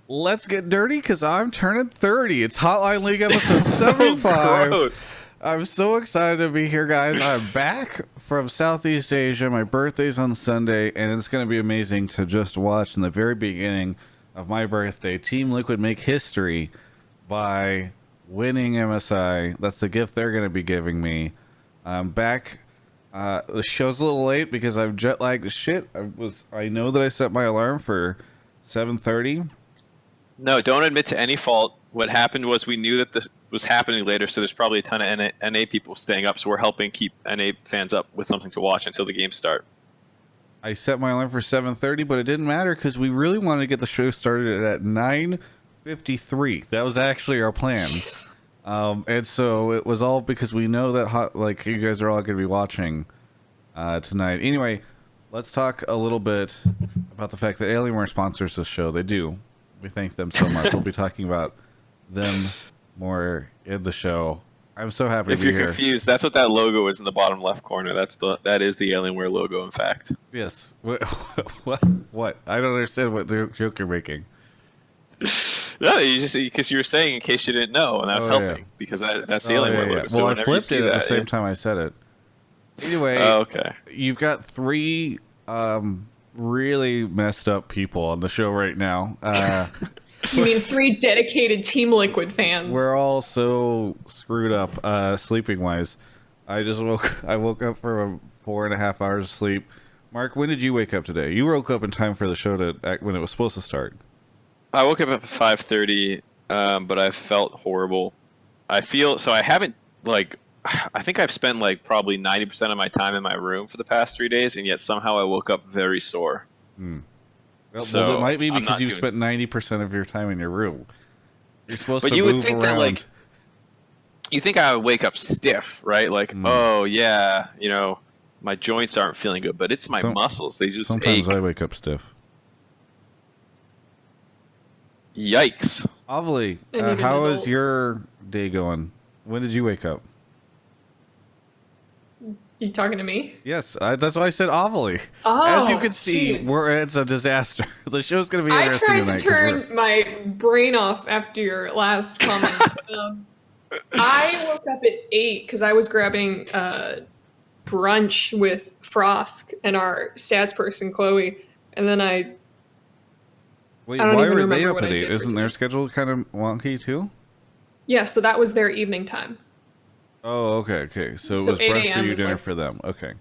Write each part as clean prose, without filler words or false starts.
Let's get dirty because I'm turning 30. It's Hotline League episode Oh, 75. gross. I'm so excited to be here, guys. I'm back from Southeast Asia. My birthday's on Sunday, and it's going to be amazing to just watch in the very beginning of my birthday, Team Liquid make history by winning MSI. That's the gift they're going to be giving me. I'm back. The show's a little late because I've jet lagged as shit. I know that I set my alarm for 7:30. No, don't admit to any fault. What happened was we knew that this was happening later, so there's probably a ton of NA people staying up, so we're helping keep NA fans up with something to watch until the games start. I set my alarm for 7:30, but it didn't matter because we really wanted to get the show started at 9:53. That was actually our plan. And so it was all because we know that you guys are all going to be watching tonight. Anyway, let's talk a little bit about the fact that Alienware sponsors this show. They do. We thank them so much. We'll be talking about them more in the show. I'm so happy to be here. If you're confused, that's what that logo is in the bottom left corner. That is the Alienware logo, in fact. Yes. What? What? I don't understand what joke you're making. No, because you were saying in case you didn't know, and I was helping because that's the Alienware logo. So well, I flipped it at the same time I said it. Anyway, okay. You've got three really messed up people on the show right now. You mean three dedicated Team Liquid fans? We're all so screwed up sleeping wise. I woke up from 4.5 hours of sleep. Mark, when did you wake up today? You woke up in time for the show when it was supposed to start. I woke up at 5:30, but I felt horrible. I haven't I think I've spent probably 90% of my time in my room for the past 3 days, and yet somehow I woke up very sore. Well, it might be because you spent 90% of your time in your room. You're supposed to you move would think around. that you think I would wake up stiff, right? Oh yeah, my joints aren't feeling good, but it's my muscles. They just sometimes ache. I wake up stiff. Yikes. Ovely, how is your day going? When did you wake up? You talking to me? Yes, that's why I said Ovely. Oh, as you can see, it's a disaster. The show's going to be interesting I tried tonight. to turn my brain off after your last comment. I woke up at 8 because I was grabbing brunch with Frosk and our stats person, Chloe. And then Wait, I don't why even were they remember up what at I 8? did Isn't for their dinner. schedule kind of wonky too? Yeah, so that was their evening time. Oh, okay. So it So was 8 brunch for a.m. you, is dinner like- for them. Okay.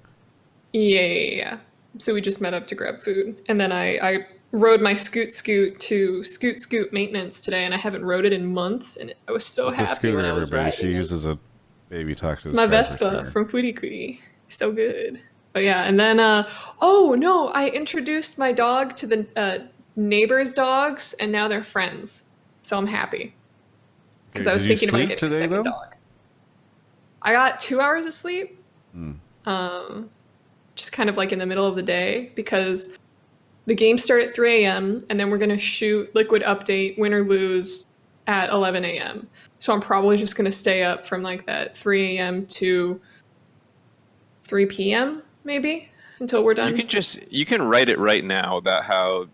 Yeah. So we just met up to grab food. And then I rode my scoot to scoot maintenance today, and I haven't rode it in months, and I was so It's a happy scooter, when I was everybody. riding She it. uses a baby talk to the My sky for Vespa scooter. from Furikuri. So good. But yeah, and then oh no, I introduced my dog to the neighbors' dogs, and now they're friends. So I'm happy because Okay, I was did you thinking about sleep getting today, a second though? dog. I got 2 hours of sleep. Just kind of in the middle of the day because the games start at 3 a.m. and then we're gonna shoot Liquid Update, win or lose, at 11 a.m. So I'm probably just gonna stay up from that 3 a.m. to 3 p.m. maybe until we're done. You can write it right now about how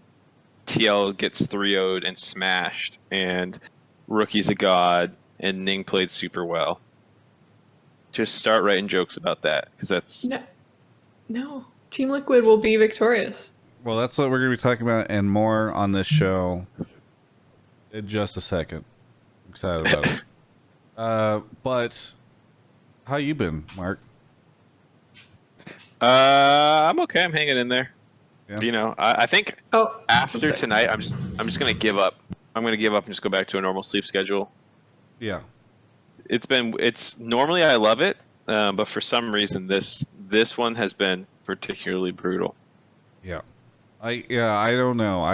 TL gets 3-0'd and smashed, and Rookie's a god, and Ning played super well. Just start writing jokes about that, because that's... No. Team Liquid will be victorious. Well, that's what we're going to be talking about and more on this show in just a second. I'm excited about it. But how you been, Mark? I'm okay. I'm hanging in there. Yeah. I think Oh, after tonight, I'm just gonna give up. I'm gonna give up and just go back to a normal sleep schedule. Yeah. It's normally I love it, but for some reason this one has been particularly brutal. Yeah. I don't know.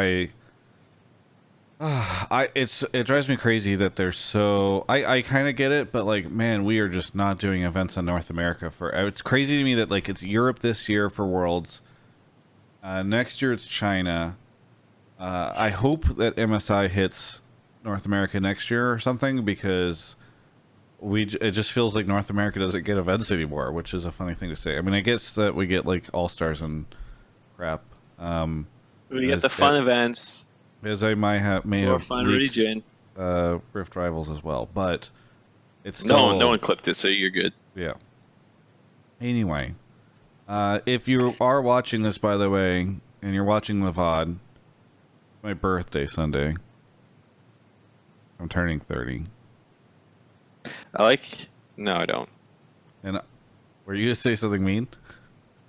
It drives me crazy that they're so. I kind of get it, but man, we are just not doing events in North America for. It's crazy to me that it's Europe this year for Worlds. Next year it's China. I hope that MSI hits North America next year or something because it just feels like North America doesn't get events anymore, which is a funny thing to say. I mean, I guess that we get All Stars and crap. We get the fun events. As I may have fun leaked regen. Rift Rivals as well, but it's still... No one clipped it, so you're good. Yeah. Anyway, if you are watching this, by the way, and you're watching the VOD, my birthday Sunday. I'm turning 30. No, I don't. And were you going to say something mean?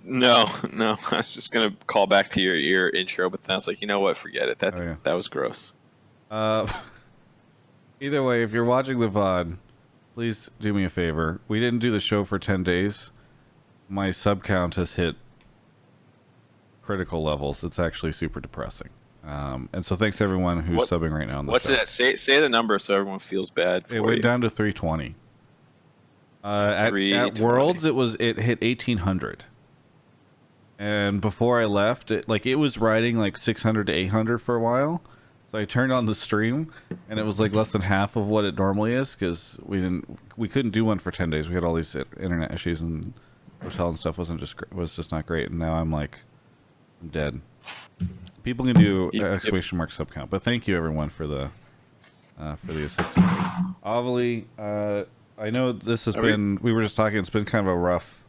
No. I was just gonna call back to your intro, but then I was like, you know what? Forget it. That was gross. Either way, if you're watching the VOD, please do me a favor. We didn't do the show for 10 days. My sub count has hit critical levels. It's actually super depressing. And so thanks to everyone who's subbing right now on the What's show. that? Say the number so everyone feels bad for It went down to 320. At Worlds, it hit 1800. And before I left, it was riding like 600 to 800 for a while. So I turned on the stream, and it was like less than half of what it normally is because we couldn't do one for 10 days. We had all these internet issues, and hotel and stuff was just not great. And now I'm dead. People can do exclamation mark sub count, but thank you everyone for the assistance. Ovally, I know this has been. We were just talking. It's been kind of a rough.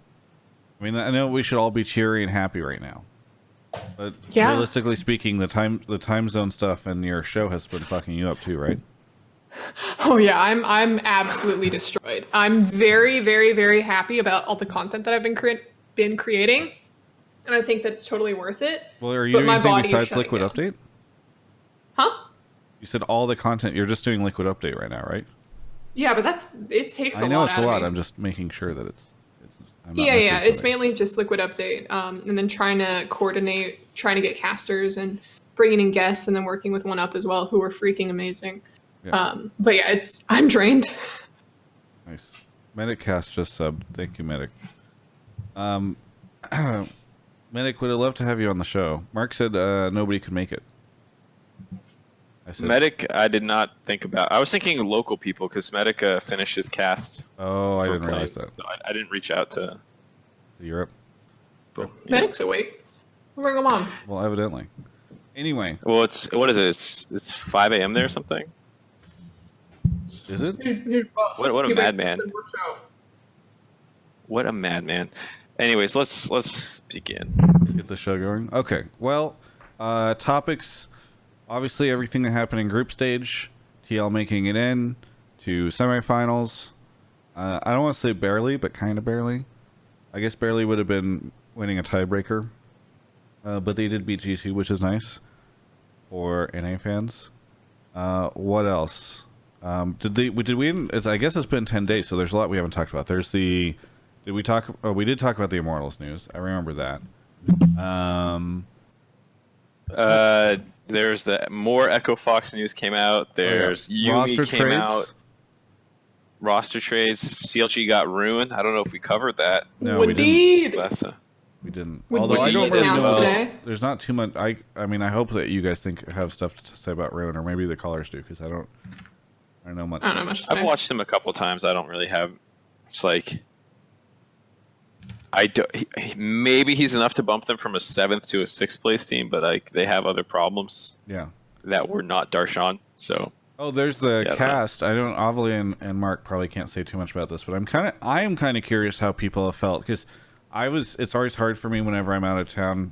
I mean, I know we should all be cheery and happy right now, but realistically speaking, the time zone stuff and your show has been fucking you up too, right? Oh yeah, I'm absolutely destroyed. I'm very, very, very happy about all the content that I've been creating, and I think that it's totally worth it. Well, are you doing anything besides Liquid Update? Huh? You said all the content. You're just doing Liquid Update right now, right? Yeah, but it takes a lot. I know it's a lot. Me. I'm just making sure that it's. Yeah. It's mainly just Liquid Update, and then trying to coordinate, trying to get casters, and bringing in guests, and then working with 1UP as well, who are freaking amazing. Yeah. But yeah, I'm drained. Nice. Mediccast just subbed. Thank you, Medic. Medic, would have loved to have you on the show. Mark said nobody could make it. I said, Medic, I did not think about. I was thinking local people because Medic finished his cast. Oh, I didn't realize that. So I didn't reach out to Europe. But, Medic's awake. We'll bring him on. Well, evidently. Anyway. Well, what is it? It's 5 a.m. there or something. Is it? What a madman! What a madman! Anyways, let's begin. Get the show going. Okay. Well, topics. Obviously, everything that happened in group stage. TL making it in to semifinals. I don't want to say barely, but kind of barely. I guess barely would have been winning a tiebreaker. But they did beat G2, which is nice for NA fans. What else? Did we? I guess it's been 10 days, so there's a lot we haven't talked about. There's the. Did we talk? Oh, we did talk about the Immortals news. I remember that. There's the more Echo Fox news came out. There's Yumi roster came trades. out. Roster trades. CLG got ruined. I don't know if we covered that. No, we didn't. We didn't. Although I don't really know. Today? There's not too much. I mean, I hope that you guys have stuff to say about Ruin, or maybe the callers do, because I don't know much. I don't know much to say. I've watched him a couple times. I don't really have. It's like. Maybe he's enough to bump them from a 7th to a 6th place team, but they have other problems. Yeah. That were not Darshan. So. Oh, there's the cast. I don't. Ovally and Mark probably can't say too much about this, but I am kind of curious how people have felt, because it's always hard for me whenever I'm out of town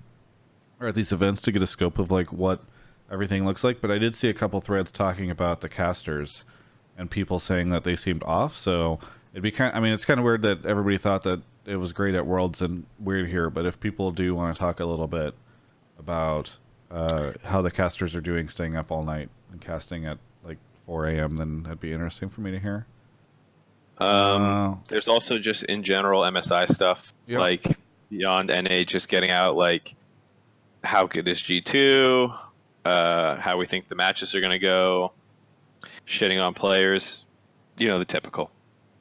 or at these events to get a scope of like what everything looks like. But I did see a couple threads talking about the casters and people saying that they seemed off. So it'd be it's kind of weird that everybody thought that it was great at Worlds and weird here. But if people do want to talk a little bit about how the casters are doing, staying up all night and casting at like 4 a.m., then that'd be interesting for me to hear. There's also just in general MSI stuff, like beyond NA, just getting out like how good is G2, how we think the matches are going to go, shitting on players, the typical.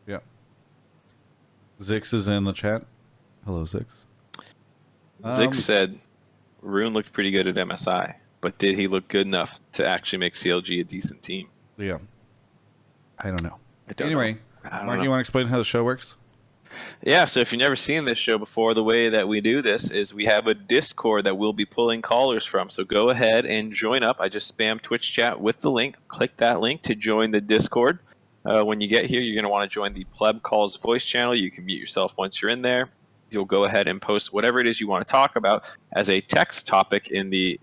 Yeah. Zix is in the chat. Hello, Zix. Zix said Rune looked pretty good at MSI, but did he look good enough to actually make CLG a decent team? Yeah. I don't know. Anyway, Mark, you want to explain how the show works? Yeah, so if you've never seen this show before, the way that we do this is we have a Discord that we'll be pulling callers from. So go ahead and join up. I just spammed Twitch chat with the link. Click that link to join the Discord. When you get here, you're going to want to join the Pleb Calls voice channel. You can mute yourself once you're in there. You'll go ahead and post whatever it is you want to talk about as a text topic in the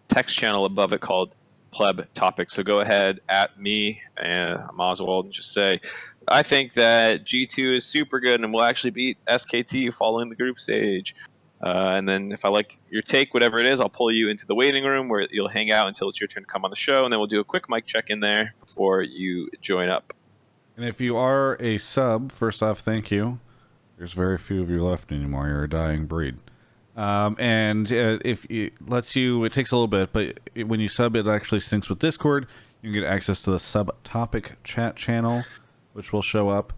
text channel above it called Pleb Topic. So go ahead at me and Oswald and just say, I think that G2 is super good and will actually beat SKT following the group stage. And then if I like your take, whatever it is, I'll pull you into the waiting room where you'll hang out until it's your turn to come on the show. And then we'll do a quick mic check in there before you join up. And if you are a sub, first off, thank you. There's very few of you left anymore. You're a dying breed. And if it lets you, it takes a little bit, but when you sub, it actually syncs with Discord. You can get access to the sub-topic chat channel, which will show up,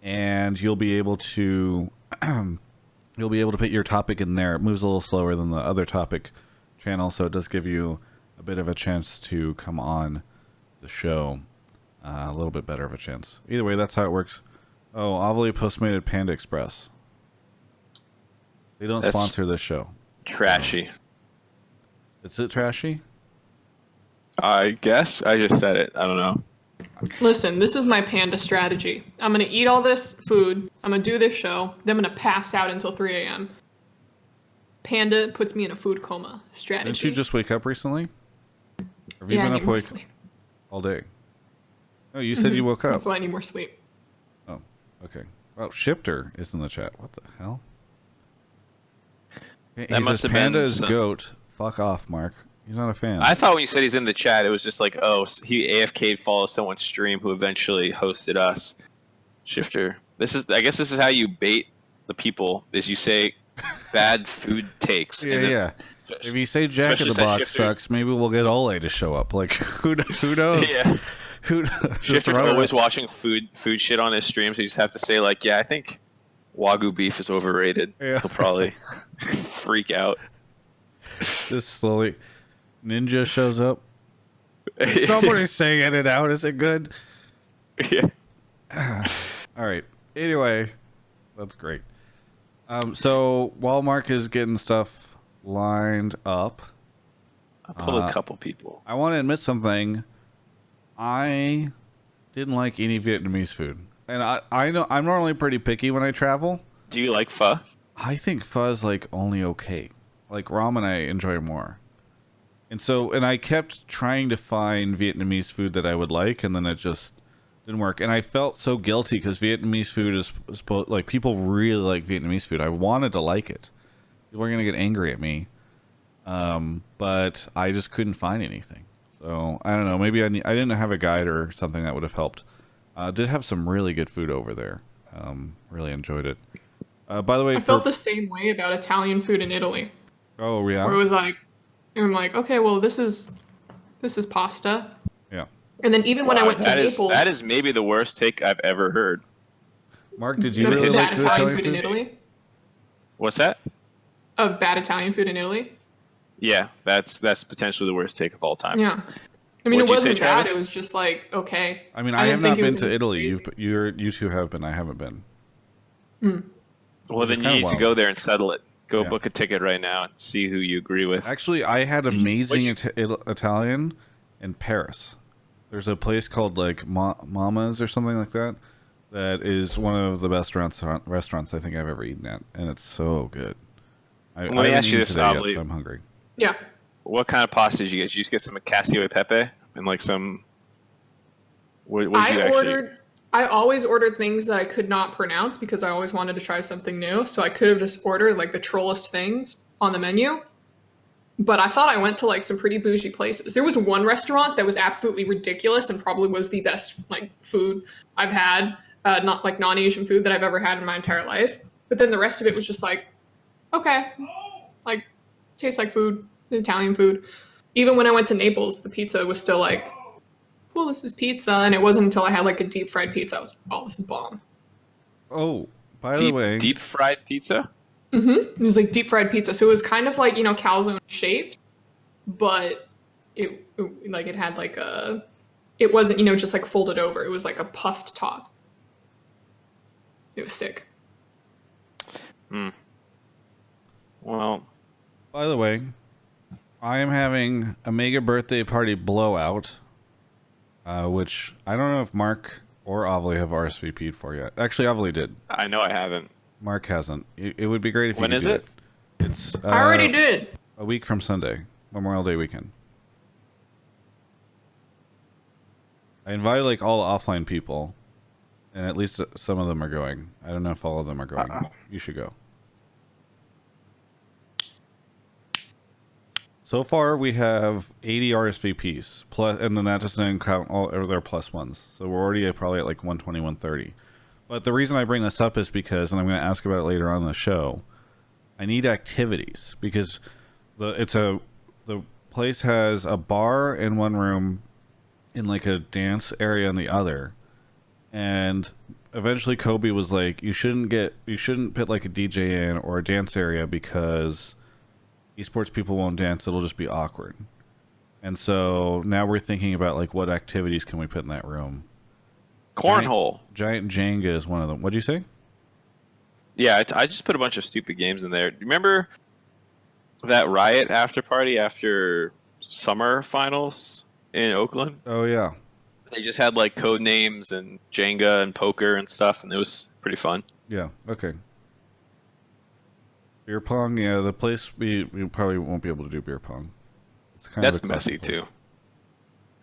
and you'll be able to put your topic in there. It moves a little slower than the other topic channel, so it does give you a bit of a chance to come on the show. A little bit better of a chance. Either way, that's how it works. Oh, Ovally Postmated Panda Express. They don't sponsor this show. Trashy. So. Is it trashy? I guess. I just said it. I don't know. Listen, this is my panda strategy. I'm going to eat all this food. I'm going to do this show. Then I'm going to pass out until 3 a.m. Panda puts me in a food coma strategy. Didn't you just wake up recently? Or have you been up awake all day? Oh, you said you woke up. That's why I need more sleep. Oh, okay. Well, Shifter is in the chat. What the hell? That must have been Panda is goat. Fuck off, Mark. He's not a fan. I thought when you said he's in the chat, it was just like, oh, he AFK'd follow someone's stream who eventually hosted us. Shifter. I guess this is how you bait the people, is you say bad food takes. Yeah. If you say Jack in the Box sucks, maybe we'll get Ole to show up. Like, who knows? Yeah. Who knows? Shifter's always watching food shit on his stream, so you just have to say, like, yeah, I think Wagyu beef is overrated. Yeah. He'll probably freak out. Just slowly. Ninja shows up. Somebody's saying it out. Is it good? Yeah. All right. Anyway, that's great. So while Mark is getting stuff lined up, I pulled a couple people. I want to admit something. I didn't like any Vietnamese food, and I know I'm normally pretty picky when I travel. Do you like pho? I think pho is like only okay. Like ramen, I enjoy more. And I kept trying to find Vietnamese food that I would like, and then it just didn't work. And I felt so guilty because Vietnamese food is like, people really like Vietnamese food. I wanted to like it. People are gonna get angry at me, but I just couldn't find anything. So I don't know. Maybe I didn't have a guide or something that would have helped. Did have some really good food over there. Really enjoyed it. By the way, I felt the same way about Italian food in Italy. Oh yeah. Where it was like, I'm like, okay, well, this is pasta. Yeah. And then even when I went to Naples, that is maybe the worst take I've ever heard. Mark, did you really like Italian food in Italy? What's that? Of bad Italian food in Italy? Yeah, that's potentially the worst take of all time. Yeah. I mean, it wasn't bad. Travis? It was just like, okay. I mean, I have not been to Italy. You two have been. I haven't been. Well, then you need to go there and settle it. Go book a ticket right now and see who you agree with. Actually, I had amazing Italian in Paris. There's a place called like Mama's or something like that. That is one of the best restaurants I think I've ever eaten at, and it's so good. Let me ask you this, so I'm hungry. Yeah. What kind of pasta did you get? Did you just get some Cassio e pepe and like some? What did you actually? I always ordered things that I could not pronounce because I always wanted to try something new. So I could have just ordered like the trollest things on the menu. But I thought I went to like some pretty bougie places. There was one restaurant that was absolutely ridiculous and probably was the best like food I've had, not like non-Asian food that I've ever had in my entire life. But then the rest of it was just like, okay, like tastes like food, Italian food. Even when I went to Naples, the pizza was still like, well, this is pizza. And it wasn't until I had like a deep fried pizza, I was like, oh, this is bomb. Oh, by the way. Deep fried pizza? Mm-hmm. It was like deep fried pizza. So it was kind of like, calzone shaped, but it had like it wasn't, just like folded over. It was like a puffed top. It was sick. Hmm. Well, By the way, I am having a mega birthday party blowout, which I don't know if Mark or Ovely have RSVP'd for yet. Actually, Ovely did. I know I haven't. Mark hasn't. It would be great if you When could is do it? it. It's I already did. a week from Sunday, Memorial Day weekend. I invited like all offline people, and at least some of them are going. I don't know if all of them are going. You should go. So far, we have 80 RSVPs, plus, and then that doesn't count all their plus ones. So we're already probably at like 120, 130. But the reason I bring this up is because, and I'm going to ask about it later on in the show, I need activities because the place has a bar in one room, in like a dance area in the other, and eventually Kobe was like, you shouldn't put like a DJ in or a dance area because esports people won't dance, it'll just be awkward. And so now we're thinking about like what activities can we put in that room. Cornhole. Giant Jenga is one of them. What'd you say? Yeah, I just put a bunch of stupid games in there. Remember that Riot after party after summer finals in Oakland? Oh yeah. They just had like code names and Jenga and poker and stuff, and it was pretty fun. Yeah, okay. Beer pong, yeah, the place we probably won't be able to do beer pong. It's kind That's of a messy classic place.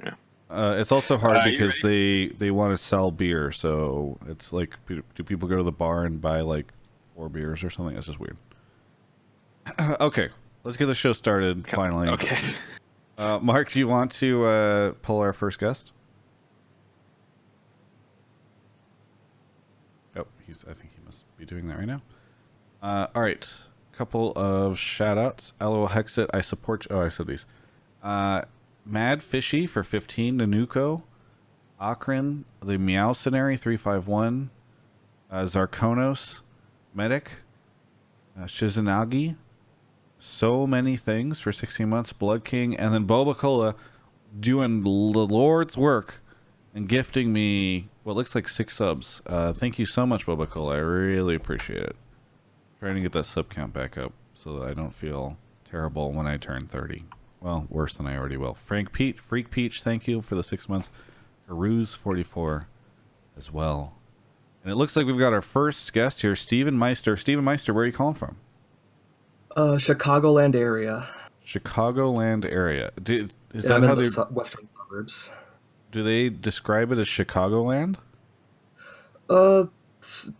too. Yeah. It's also hard You because they want to sell beer, so it's like, do people go to the bar and buy like 4 beers or something? That's just weird. Okay, let's get the show started finally. Okay. Mark, do you want to pull our first guest? Oh, I think he must be doing that right now. All right, couple of shout outs. LOL Hexit, I support you. Oh, I said these. Mad Fishy for 15, Nanuko, Akron, the Meow Scenary 351, Zarkonos, Medic, Shizunagi, So Many Things for 16 months, Blood King, and then Boba Cola doing the Lord's work and gifting me what looks like 6 subs. Thank you so much, Boba Cola. I really appreciate it. Trying to get that sub count back up so that I don't feel terrible when I turn 30. Well, worse than I already will. Freak Peach, thank you for the 6 months. Carouse 44 as well. And it looks like we've got our first guest here, Steven Meister. Steven Meister, where are you calling from? Chicagoland area. Chicagoland area. Is Yeah, that I'm how in they the western suburbs. do they describe it as Chicagoland?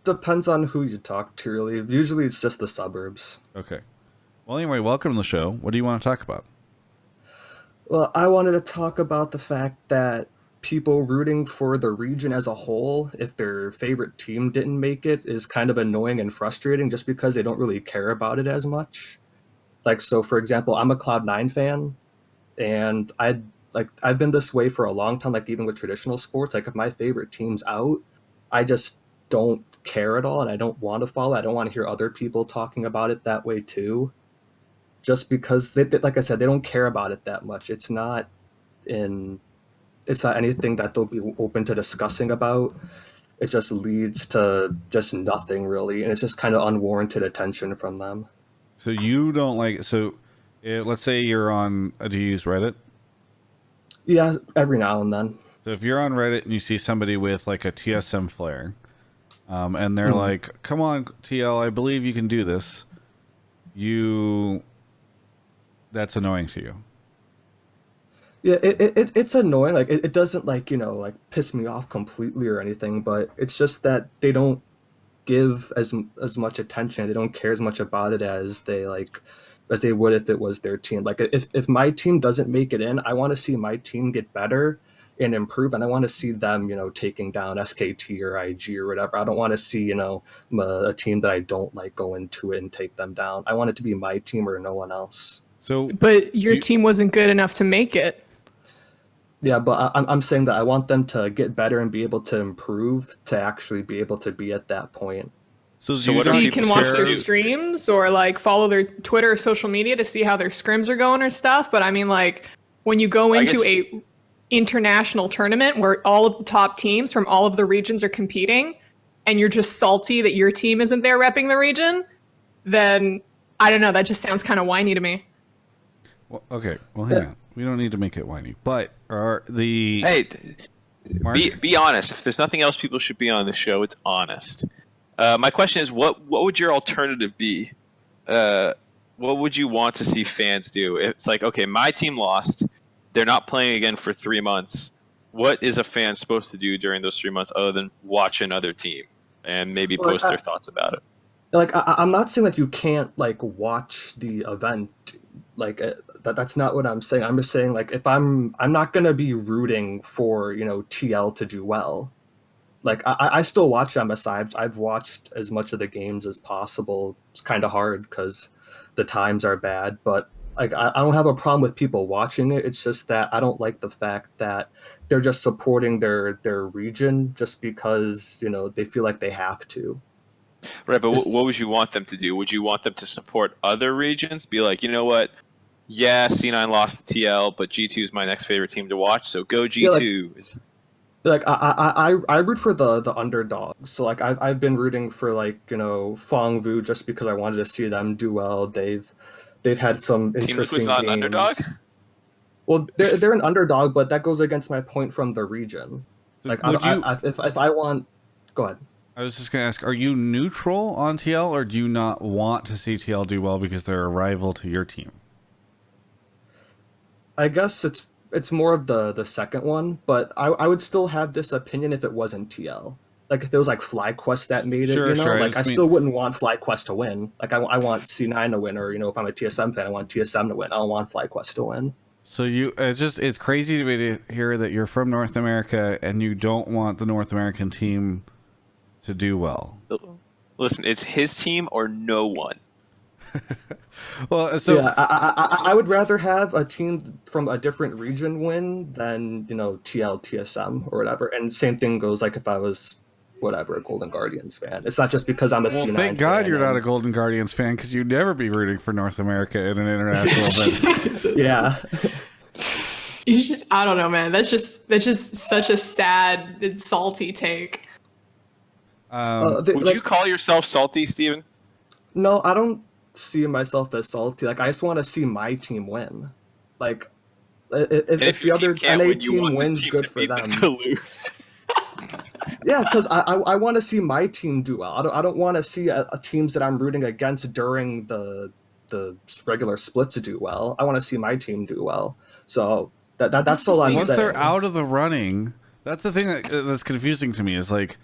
Depends on who you talk to, really. Usually it's just the suburbs. Okay. Well, anyway, welcome to the show. What do you want to talk about? Well, I wanted to talk about the fact that people rooting for the region as a whole, if their favorite team didn't make it, is kind of annoying and frustrating just because they don't really care about it as much. Like, so for example, I'm a Cloud9 fan, and I've been this way for a long time, like even with traditional sports. Like if my favorite team's out, I just don't care at all, and I don't want to follow. I don't want to hear other people talking about it that way too. Just because like I said, they don't care about it that much. It's not anything that they'll be open to discussing about. It just leads to just nothing really, and it's just kind of unwarranted attention from them. So you don't like let's say you're on do you use Reddit? Yeah, every now and then. So if you're on Reddit and you see somebody with like a TSM flare, and they're like, "Come on, TL, I believe you can do this," that's annoying to you. Yeah, it's annoying. Like it doesn't like piss me off completely or anything, but it's just that they don't give as much attention. They don't care as much about it as they would if it was their team. Like if my team doesn't make it in, I want to see my team get better and improve, and I want to see them taking down SKT or IG or whatever. I don't want to see a team that I don't like go into it and take them down. I want it to be my team or no one else. So, But your team wasn't good enough to make it. Yeah, but I'm saying that I want them to get better and be able to improve to actually be able to be at that point. So what So are you people can watch their care- streams or like follow their Twitter or social media to see how their scrims are going or stuff. But I mean, like when you go into a international tournament where all of the top teams from all of the regions are competing, and you're just salty that your team isn't there repping the region, then I don't know. That just sounds kind of whiny to me. Well, okay. Well, hang on. We don't need to make it whiny. But Hey, Mark? be honest. If there's nothing else people should be on the show, it's honest. My question is, what would your alternative be? What would you want to see fans do? It's like, okay, my team lost. They're not playing again for 3 months. What is a fan supposed to do during those 3 months other than watch another team and maybe post their thoughts about it? Like, I'm not saying that you can't like watch the event. Like that's not what I'm saying. I'm just saying, like, if I'm not gonna be rooting for, you know, TL to do well. Like I still watch MSI. I've watched as much of the games as possible. It's kind of hard because the times are bad, but like I don't have a problem with people watching it. It's just that I don't like the fact that they're just supporting their region just because, you know, they feel like they have to. Right, but what would you want them to do? Would you want them to support other regions? Be like, you know what? Yeah, C9 lost to TL, but G2 is my next favorite team to watch, so go G2. Like I root for the underdogs. So like I've been rooting for, like, you know, Fongvu just because I wanted to see them do well. They've had some interesting Team Liquid's not games. an underdog? Well, they're an underdog, but that goes against my point from the region. Like if I want, go ahead. I was just gonna ask: are you neutral on TL, or do you not want to see TL do well because they're a rival to your team? I guess it's more of the second one, but I would still have this opinion if it wasn't TL. Like if it was like FlyQuest that made it, you know, like I still wouldn't want FlyQuest to win. Like I want C9 to win, or, you know, if I'm a TSM fan, I want TSM to win. I don't want FlyQuest to win. So it's crazy to me to hear that you're from North America and you don't want the North American team to do well. Listen, it's his team or no one. Well, so yeah, I would rather have a team from a different region win than, you know, TL, TSM or whatever. And same thing goes like if I was, whatever, a Golden Guardians fan. It's not just because I'm a C9 fan. Thank God you're not a Golden Guardians fan, because you'd never be rooting for North America in an international event. Yeah. You just, I don't know, man. That's just such a sad and salty take. Would you call yourself salty, Steven? No, I don't see myself as salty. Like I just want to see my team win. Like if the other NA team wins, good for them. To lose. Yeah, because I want to see my team do well. I don't want to see a teams that I'm rooting against during the regular splits do well. I want to see my team do well. So that's all I'm saying. Once they're out of the running, that's the thing that's confusing to me. Is like,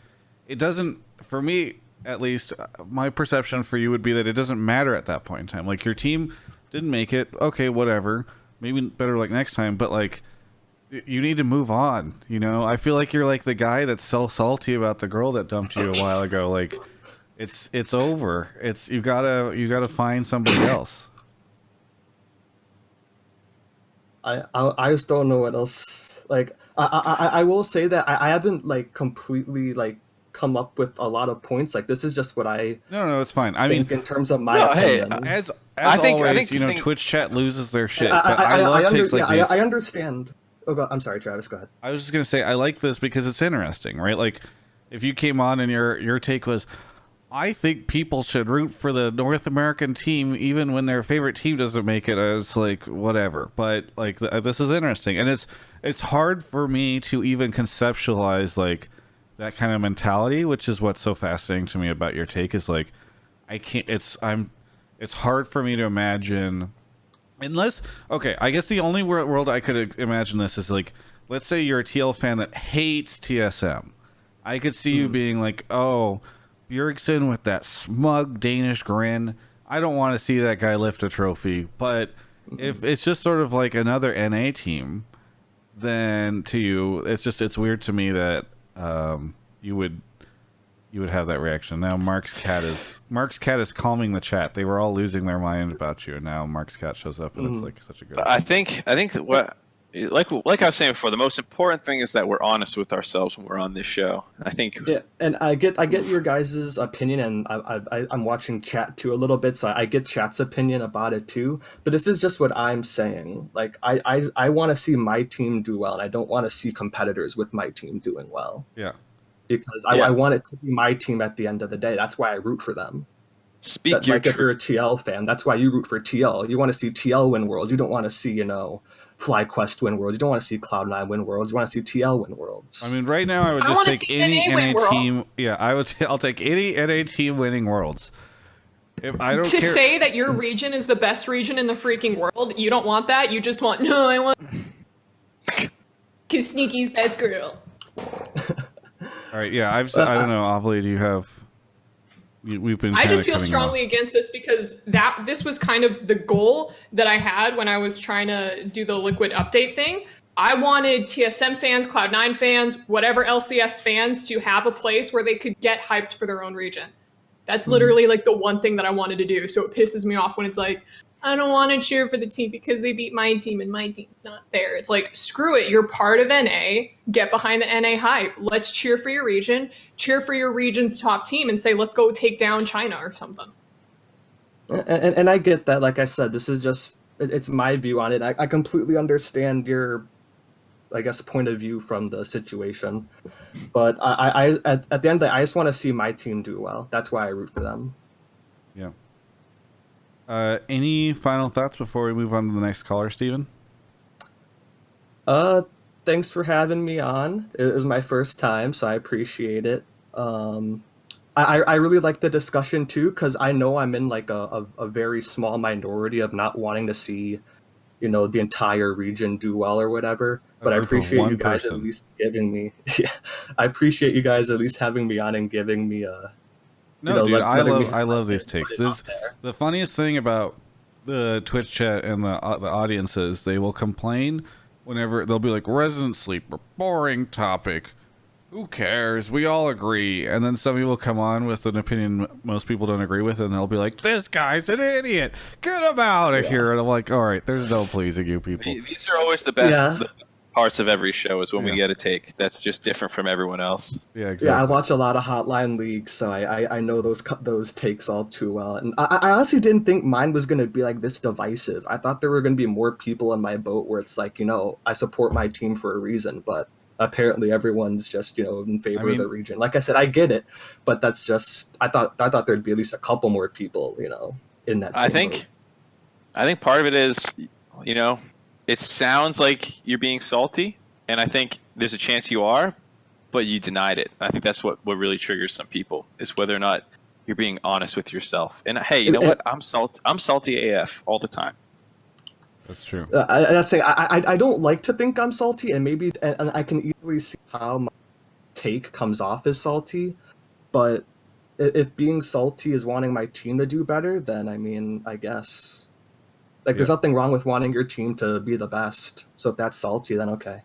it doesn't, for me at least, my perception for you would be that it doesn't matter at that point in time. Like, your team didn't make it, okay, whatever, maybe better like next time, but like, you need to move on, you know? I feel like you're like the guy that's so salty about the girl that dumped you a while ago. Like, it's over. You gotta find somebody else. I just don't know what else. Like I will say that I haven't like completely like come up with a lot of points. Like this is just what I no, it's fine. I think mean, in terms of my opinion. As always, you know, Twitch chat loses their shit. But I love takes like these. I understand. Oh God, I'm sorry, Travis. Go ahead. I was just gonna say I like this because it's interesting, right? Like, if you came on and your take was, I think people should root for the North American team even when their favorite team doesn't make it. It's like, whatever. But like, this is interesting, and it's hard for me to even conceptualize like that kind of mentality, which is what's so fascinating to me about your take. Is like, I can't. It's hard for me to imagine. Unless, okay, I guess the only world I could imagine this is like, let's say you're a TL fan that hates TSM. I could see you being like, oh, Bjergsen with that smug Danish grin. I don't want to see that guy lift a trophy. But if it's just sort of like another NA team, then to you, it's weird to me that you would have that reaction. Now Mark's cat is calming the chat. They were all losing their mind about you, and now Mark's cat shows up, and it's like such a good. I think that what, like I was saying before, the most important thing is that we're honest with ourselves when we're on this show. I think. Yeah, and I get your guys' opinion, and I'm watching chat too a little bit, so I get chat's opinion about it too. But this is just what I'm saying. Like I want to see my team do well, and I don't want to see competitors with my team doing well. Yeah. Because I want it to be my team at the end of the day. That's why I root for them. Speak your Like if you're a truth. TL fan, that's why you root for TL. You want to see TL win Worlds. You don't want to see, FlyQuest win Worlds. You don't want to see Cloud9 win Worlds. You want to see TL win Worlds. I mean, right now I would I just want to take see any NA win NA Worlds. team. Yeah, I'll take any NA team winning Worlds. If I don't To care. say that your region is the best region in the freaking world, you don't want that. You just want, no, I want Sneaky's best girl. All right, yeah, I don't know, Ovally, do you have? We've been. I kinda just feel cutting strongly against this because this was kind of the goal that I had when I was trying to do the Liquid update thing. I wanted TSM fans, Cloud9 fans, whatever LCS fans to have a place where they could get hyped for their own region. That's literally like the one thing that I wanted to do. So it pisses me off when it's like, I don't want to cheer for the team because they beat my team and my team's not there. It's like, screw it. You're part of NA. Get behind the NA hype. Let's cheer for your region. Cheer for your region's top team and say, let's go take down China or something. And I get that. Like I said, this is just, it's my view on it. I completely understand your, I guess, point of view from the situation. But I at the end of the day, I just want to see my team do well. That's why I root for them. Yeah. Any final thoughts before we move on to the next caller, Steven? Thanks for having me on. It was my first time, so I appreciate it. I really like the discussion too, because I know I'm in like a very small minority of not wanting to see, the entire region do well or whatever. But I appreciate you guys at least giving me. Yeah, I appreciate you guys at least having me on and giving me a. No, dude, I love these takes. The funniest thing about the Twitch chat and the audience is they will complain whenever they'll be like, Resident Sleeper, boring topic. Who cares? We all agree. And then somebody will come on with an opinion most people don't agree with, and they'll be like, this guy's an idiot. Get him out of here. And I'm like, all right, there's no pleasing you people. These are always the best parts of every show is when we get a take that's just different from everyone else. Yeah, exactly. Yeah, I watch a lot of Hotline League, so I know those takes all too well. And I honestly didn't think mine was going to be like this divisive. I thought there were going to be more people in my boat where it's like, I support my team for a reason, but apparently everyone's just, in favor of the region. Like I said, I get it, but that's just, I thought there'd be at least a couple more people, in that same boat. I think part of it is, it sounds like you're being salty, and I think there's a chance you are, but you denied it. I think that's what really triggers some people, is whether or not you're being honest with yourself. And hey, you know what? I'm salty AF all the time. That's true. I don't like to think I'm salty, and maybe and I can easily see how my take comes off as salty, but if being salty is wanting my team to do better, then I guess. Like, there's nothing wrong with wanting your team to be the best. So if that's salty, then okay.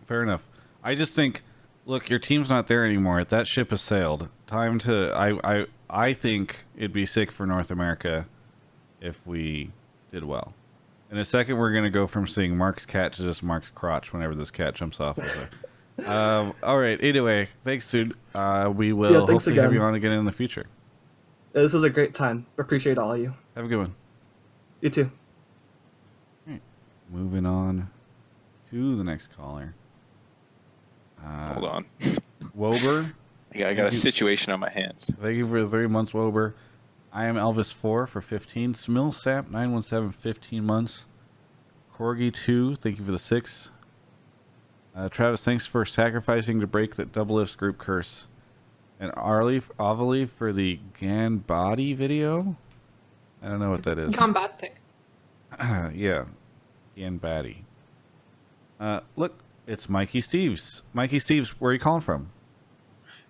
Fair enough. I just think, look, your team's not there anymore. That ship has sailed. Time to. I think it'd be sick for North America if we did well. In a second, we're gonna go from seeing Mark's cat to just Mark's crotch whenever this cat jumps off of there. All right. Anyway, thanks, dude. We will hopefully have you on again in the future. This was a great time. Appreciate all of you. Have a good one. You too. All right. Moving on to the next caller. Hold on. Wober. I got a situation on my hands. Thank you for the 3 months, Wober. I am Elvis4 for 15. Smillsap 917 15 months. Corgi 2, thank you for the 6. Travis, thanks for sacrificing to break that double ifs group curse. And Ovally for the Ganbadi video. I don't know what that is. Gambate. Yeah. Ganbadi. Look, it's Mikey Steves. Mikey Steves, where are you calling from?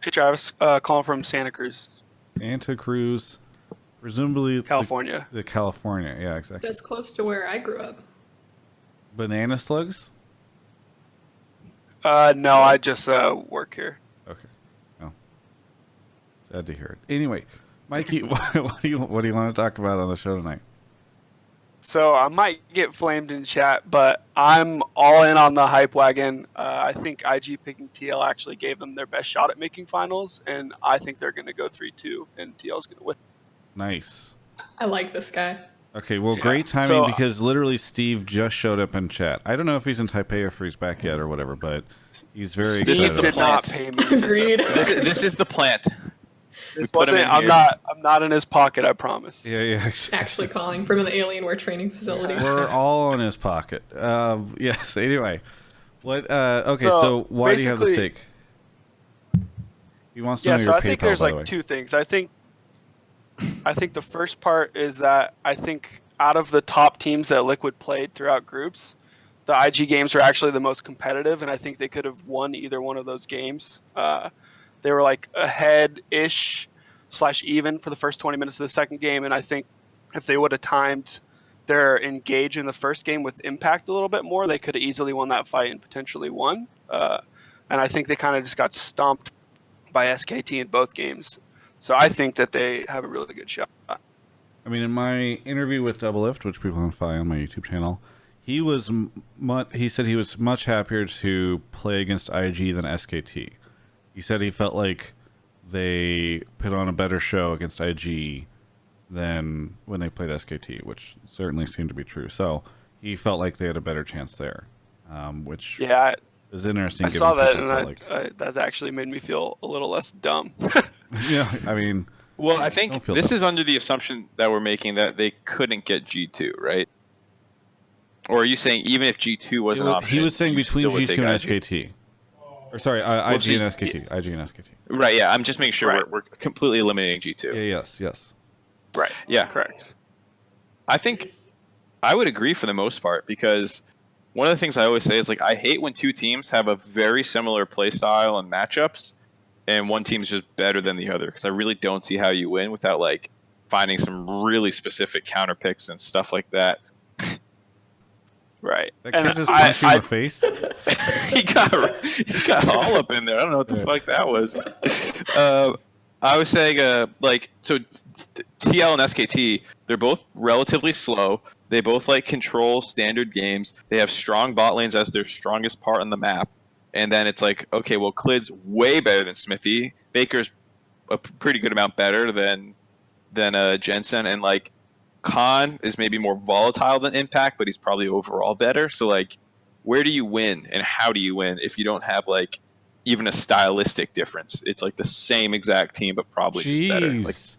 Hey Travis, calling from Santa Cruz. Santa Cruz. Presumably California. The California, yeah, exactly. That's close to where I grew up. Banana slugs? No, I just work here. Okay. Oh. Sad to hear it. Anyway, Mikey, what do you want to talk about on the show tonight? So I might get flamed in chat, but I'm all in on the hype wagon. I think IG picking TL actually gave them their best shot at making finals, and I think they're going to go 3-2, and TL's going to win. Nice. I like this guy. Okay, well, great timing because literally Steve just showed up in chat. I don't know if he's in Taipei or if he's back yet or whatever, but he's very excited. Steve did not pay me. Agreed. This is the plant. We This put him wasn't. in here. I'm not in his pocket. I promise. Yeah. Actually calling from an Alienware training facility. We're all in his pocket. Yes. Anyway, what? Okay. So, So why do you have this basically- take? He wants to Yeah, know so your I think PayPal, there's by the way. like two things. I think the first part is that I think out of the top teams that Liquid played throughout groups, the IG games were actually the most competitive, and I think they could have won either one of those games. They were like ahead-ish / even for the first 20 minutes of the second game, and I think if they would have timed their engage in the first game with impact a little bit more, they could have easily won that fight and potentially won. And I think they kind of just got stomped by SKT in both games. So I think that they have a really good shot. I mean, in my interview with Double Lift, which people can find on my YouTube channel, he was he said he was much happier to play against IG than SKT. He said he felt like they put on a better show against IG than when they played SKT, which certainly seemed to be true. So he felt like they had a better chance there, which Yeah, is interesting. I given saw that, people and felt that actually made me feel a little less dumb. yeah, I mean, Well, I Don't think feel this dumb. is under the assumption that we're making that they couldn't get G2, right? Or are you saying even if G2 was an option, he was saying you between still would G2 take and IG? SKT. Or sorry, IG see, and SKT. IG and SKT. Right, yeah. I'm just making sure Right. we're completely eliminating G2. Yeah, yes. Right, yeah. Correct. I think I would agree for the most part because one of the things I always say is like I hate when two teams have a very similar play style and matchups and one team's just better than the other because I really don't see how you win without like finding some really specific counter picks and stuff like that. Right. That And kid just punched you in the face. he got all up in there. I don't know what the Yeah. fuck that was. I was saying, TL and SKT, they're both relatively slow. They both like control standard games. They have strong bot lanes as their strongest part on the map. And then it's like, okay, well, Klid's way better than Smithy. Faker's a pretty good amount better than Jensen, and like Khan is maybe more volatile than Impact, but he's probably overall better. So like, where do you win and how do you win if you don't have like even a stylistic difference? It's like the same exact team, but probably just better. Like, Jeez.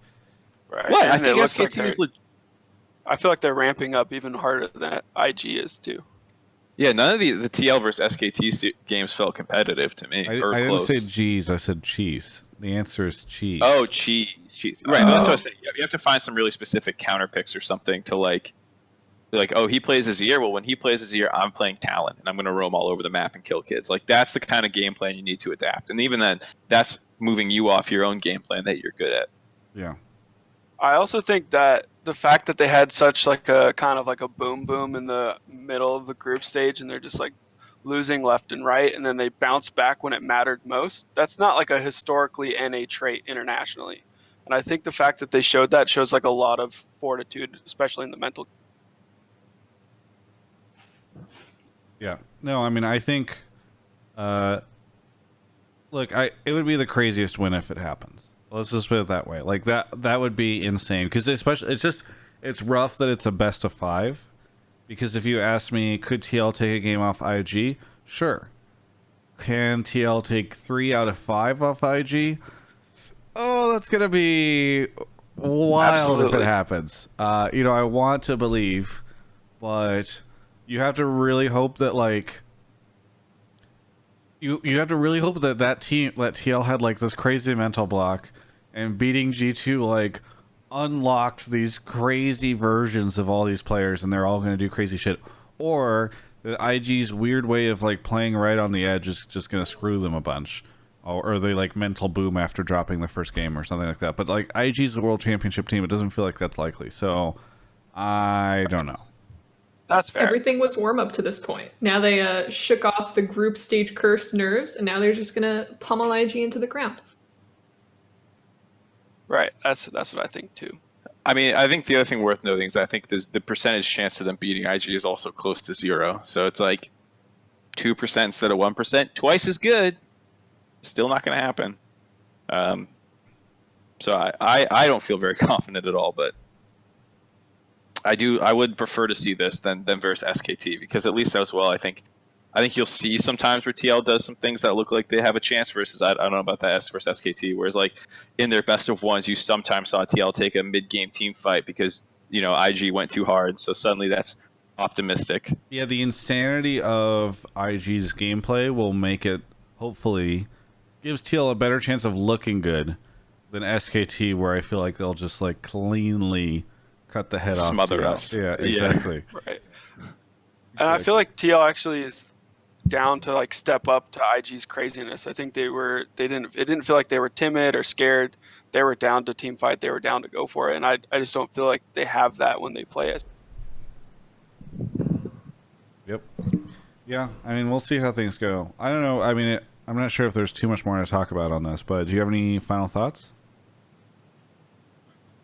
right. what? And I think it looks like SKT is I feel like they're ramping up even harder than IG is too. yeah. None of the TL versus SKT games felt competitive to me or I didn't close. say G's, I said cheese. The answer is cheese. Oh, cheese. Right. That's what I was saying. You have to find some really specific counter picks or something to like, oh, he plays Azir. Well, when he plays Azir, I'm playing Talon, and I'm going to roam all over the map and kill kids. Like, that's the kind of game plan you need to adapt. And even then, that's moving you off your own game plan that you're good at. Yeah. I also think that the fact that they had such like a kind of like a boom in the middle of the group stage and they're just like losing left and right and then they bounce back when it mattered most, that's not like a historically NA trait internationally. And I think the fact that they showed that shows like a lot of fortitude, especially in the mental. Yeah. No, I mean, I think, look, it would be the craziest win if it happens. Let's just put it that way. Like that would be insane because especially it's rough that it's a best of 5. Because if you ask me, could TL take a game off IG? Sure. Can TL take 3 out of 5 off IG? Oh, that's gonna be wild if Absolutely. it happens. I want to believe, but you have to really hope that like you have to really hope that TL had like this crazy mental block, and beating G2 like unlocked these crazy versions of all these players, and they're all going to do crazy shit, or the IG's weird way of like playing right on the edge is just going to screw them a bunch. Or they like mental boom after dropping the first game or something like that. But like IG's the world championship team, it doesn't feel like that's likely. So I don't know. That's fair. Everything was warm up to this point. Now they shook off the group stage curse nerves, and now they're just gonna pummel IG into the ground. Right. That's what I think too. I mean, I think the other thing worth noting is I think the percentage chance of them beating IG is also close to 0. So it's like 2% instead of 1%, twice as good. Still not going to happen. So I don't feel very confident at all, but I would prefer to see this than versus SKT because at least as well I think I think you'll see sometimes where TL does some things that look like they have a chance versus I don't know about that S versus SKT. Whereas like in their best of ones, you sometimes saw TL take a mid-game team fight because IG went too hard. So suddenly that's optimistic. Yeah, the insanity of IG's gameplay will make it, hopefully, gives TL a better chance of looking good than SKT, where I feel like they'll just like cleanly cut the head Smother off. us. Yeah, exactly. Right. And I feel like TL actually is down to like step up to IG's craziness. I think it didn't feel like they were timid or scared. They were down to team fight. They were down to go for it. And I just don't feel like they have that when they play us. Yep. Yeah, I mean, we'll see how things go. I don't know. I mean, I'm not sure if there's too much more to talk about on this, but do you have any final thoughts?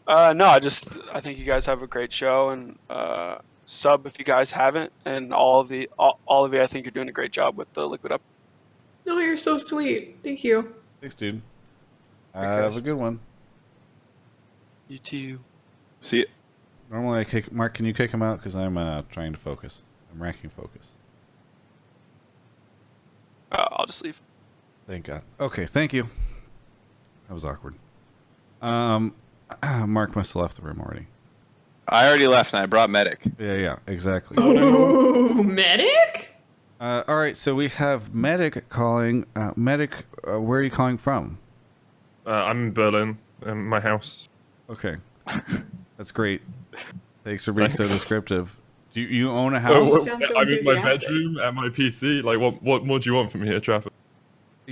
No, I think you guys have a great show, and sub if you guys haven't, and all of you, I think you're doing a great job with the Liquid Up. No, you're so sweet. Thank you. Thanks, dude. Thanks, Have guys. a good one. You too. See it. Normally I kick Mark. Can you kick him out? Because I'm trying to focus. I'm ranking focus. I'll just leave. Thank God. Okay, thank you. That was awkward. Mark must have left the room already. I already left and I brought medic. Yeah, exactly. Ooh, medic? All right, so we have Medic calling. Medic, where are you calling from? I'm in Berlin, my house. Okay, that's great. Thanks for being so Thanks. descriptive. Do you own a Oh, house? Sounds so I'm in my enthusiastic. bedroom at my PC. Like, what more do you want from me here, Trafford?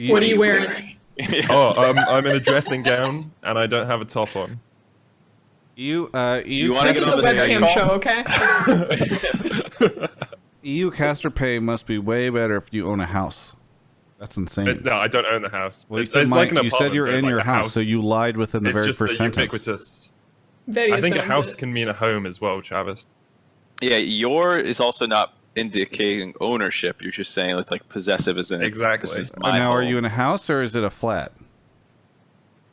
What are you wearing? Oh, I'm in a dressing gown and I don't have a top on. You wanna This get is on a the Skype webcam call? show, okay? EU caster pay must be way better if you own a house. That's insane. No, I don't own the house. Well, you It's said, like an you said apartment, you're though, in like your a house, so you lied within the It's very just first a sentence. ubiquitous. Vegas I think a owns house it. can mean a home as well, Travis. Yeah, your is also not indicating ownership. You're just saying it's like possessive, isn't it? Exactly. This is my Now, are home. you in a house or is it a flat?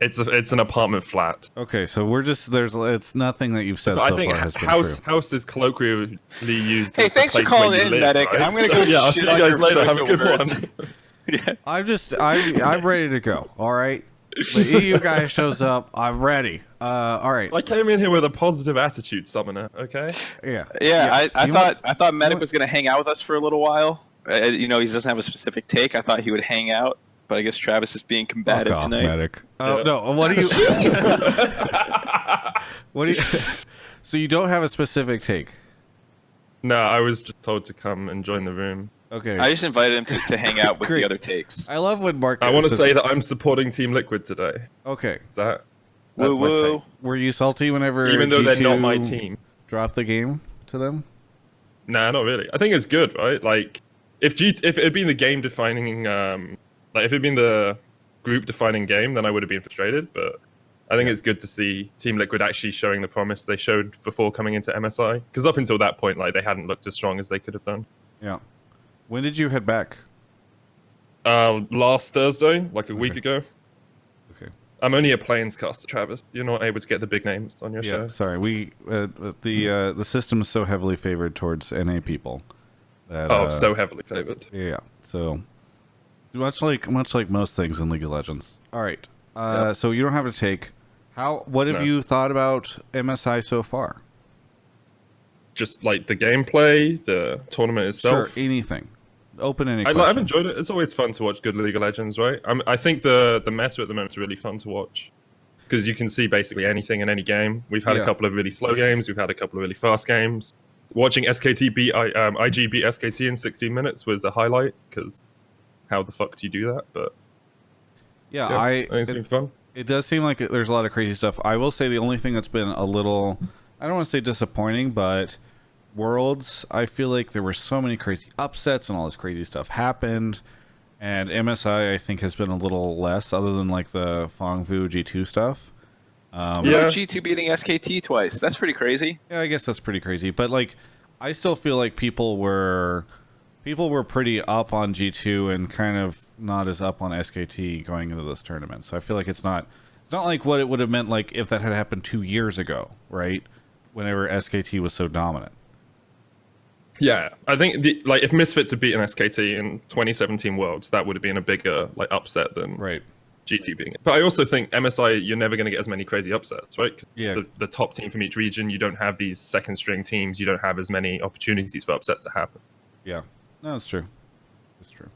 It's an apartment flat. Okay, so we're just it's nothing that you've said But so I think far has been house true. house is colloquially used. Hey, as the thanks for place where calling you in, live, medic. right? I'm gonna So, go yeah, I'll shit see you on guys your later. Have a choice good words. one. Yeah. I'm ready to go. All right, the EU guy shows up. I'm ready. All right. I came in here with a positive attitude, Summoner. Okay. Yeah. Yeah, I You thought want- I thought Medic want- was gonna hang out with us for a little while. He doesn't have a specific take. I thought he would hang out, but I guess Travis is being Fuck combative off, tonight. medic. Oh Yeah. no. What do you? What do you? So you don't have a specific take. No, I was just told to come and join the room. Okay. I just invited him to hang out with Great. the other takes. I love when Mark. I want to says- say that I'm supporting Team Liquid today. Okay. That's Woo my woo. take. Were you salty whenever? Even though they're not my G2 team. dropped the game to them? Nah, not really. I think it's good, right? Like, if it had been the game defining, like if it had been the group defining game, then I would have been frustrated. But I think it's good to see Team Liquid actually showing the promise they showed before coming into MSI. Because up until that point, like they hadn't looked as strong as they could have done. Yeah. When did you head back? Last Thursday, like a week Okay. ago. Okay. I'm only a planes caster, Travis. You're not able to get the big names on your Yeah. show. Sorry. We the system is so heavily favored towards NA people. That, Oh, so heavily favored. Yeah. So much like most things in League of Legends. All right. Yep. So you don't have to take. What have No. you thought about MSI so far? Just like the gameplay, the tournament itself. Sure. Anything. Open any. I've question. enjoyed it. It's always fun to watch good League of Legends, right? I think the meta at the moment is really fun to watch because you can see basically anything in any game. We've had Yeah. a couple of really slow games. We've had a couple of really fast games. Watching SKT beat IG beat SKT in 16 minutes was a highlight because how the fuck do you do that? But Yeah. yeah, I think it's been fun. It does seem like there's a lot of crazy stuff. I will say the only thing that's been a little, I don't want to say disappointing, but Worlds, I feel like there were so many crazy upsets and all this crazy stuff happened. And MSI, I think, has been a little less, other than like the Fongfu G2 stuff. What Yeah. about G2 beating SKT twice? That's pretty crazy. Yeah, I guess that's pretty crazy. But like, I still feel like people were pretty up on G2 and kind of not as up on SKT going into this tournament. So I feel like it's not like what it would have meant like if that had happened 2 years ago, right? Whenever SKT was so dominant. Yeah, I think if Misfits had beaten SKT in 2017 Worlds, that would have been a bigger upset than Right. GT being it. But I also think MSI, you're never going to get as many crazy upsets, right? 'Cause Yeah. The top team from each region, you don't have these second string teams. You don't have as many opportunities for upsets to happen. Yeah. No, it's true. It's true.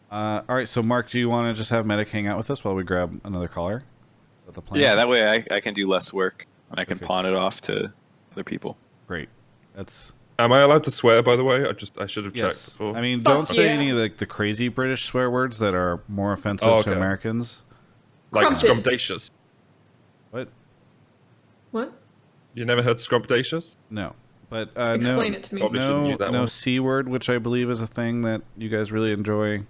All right. So, Mark, do you want to just have Medic hang out with us while we grab another caller? Is that the plan? Yeah, that way I can do less work and I can Okay. pawn it off to other people. Great. That's Am I allowed to swear, by the way? I should have checked yes. before. I mean, don't Fuck say yeah. any of the crazy British swear words that are more offensive Oh, to okay. Americans. Like Crumpets. scrumptious. What? What? You never heard scrumptious? No. But Explain no, it to me. Probably shouldn't no, use that no one. C word, which I believe is a thing that you guys really enjoy.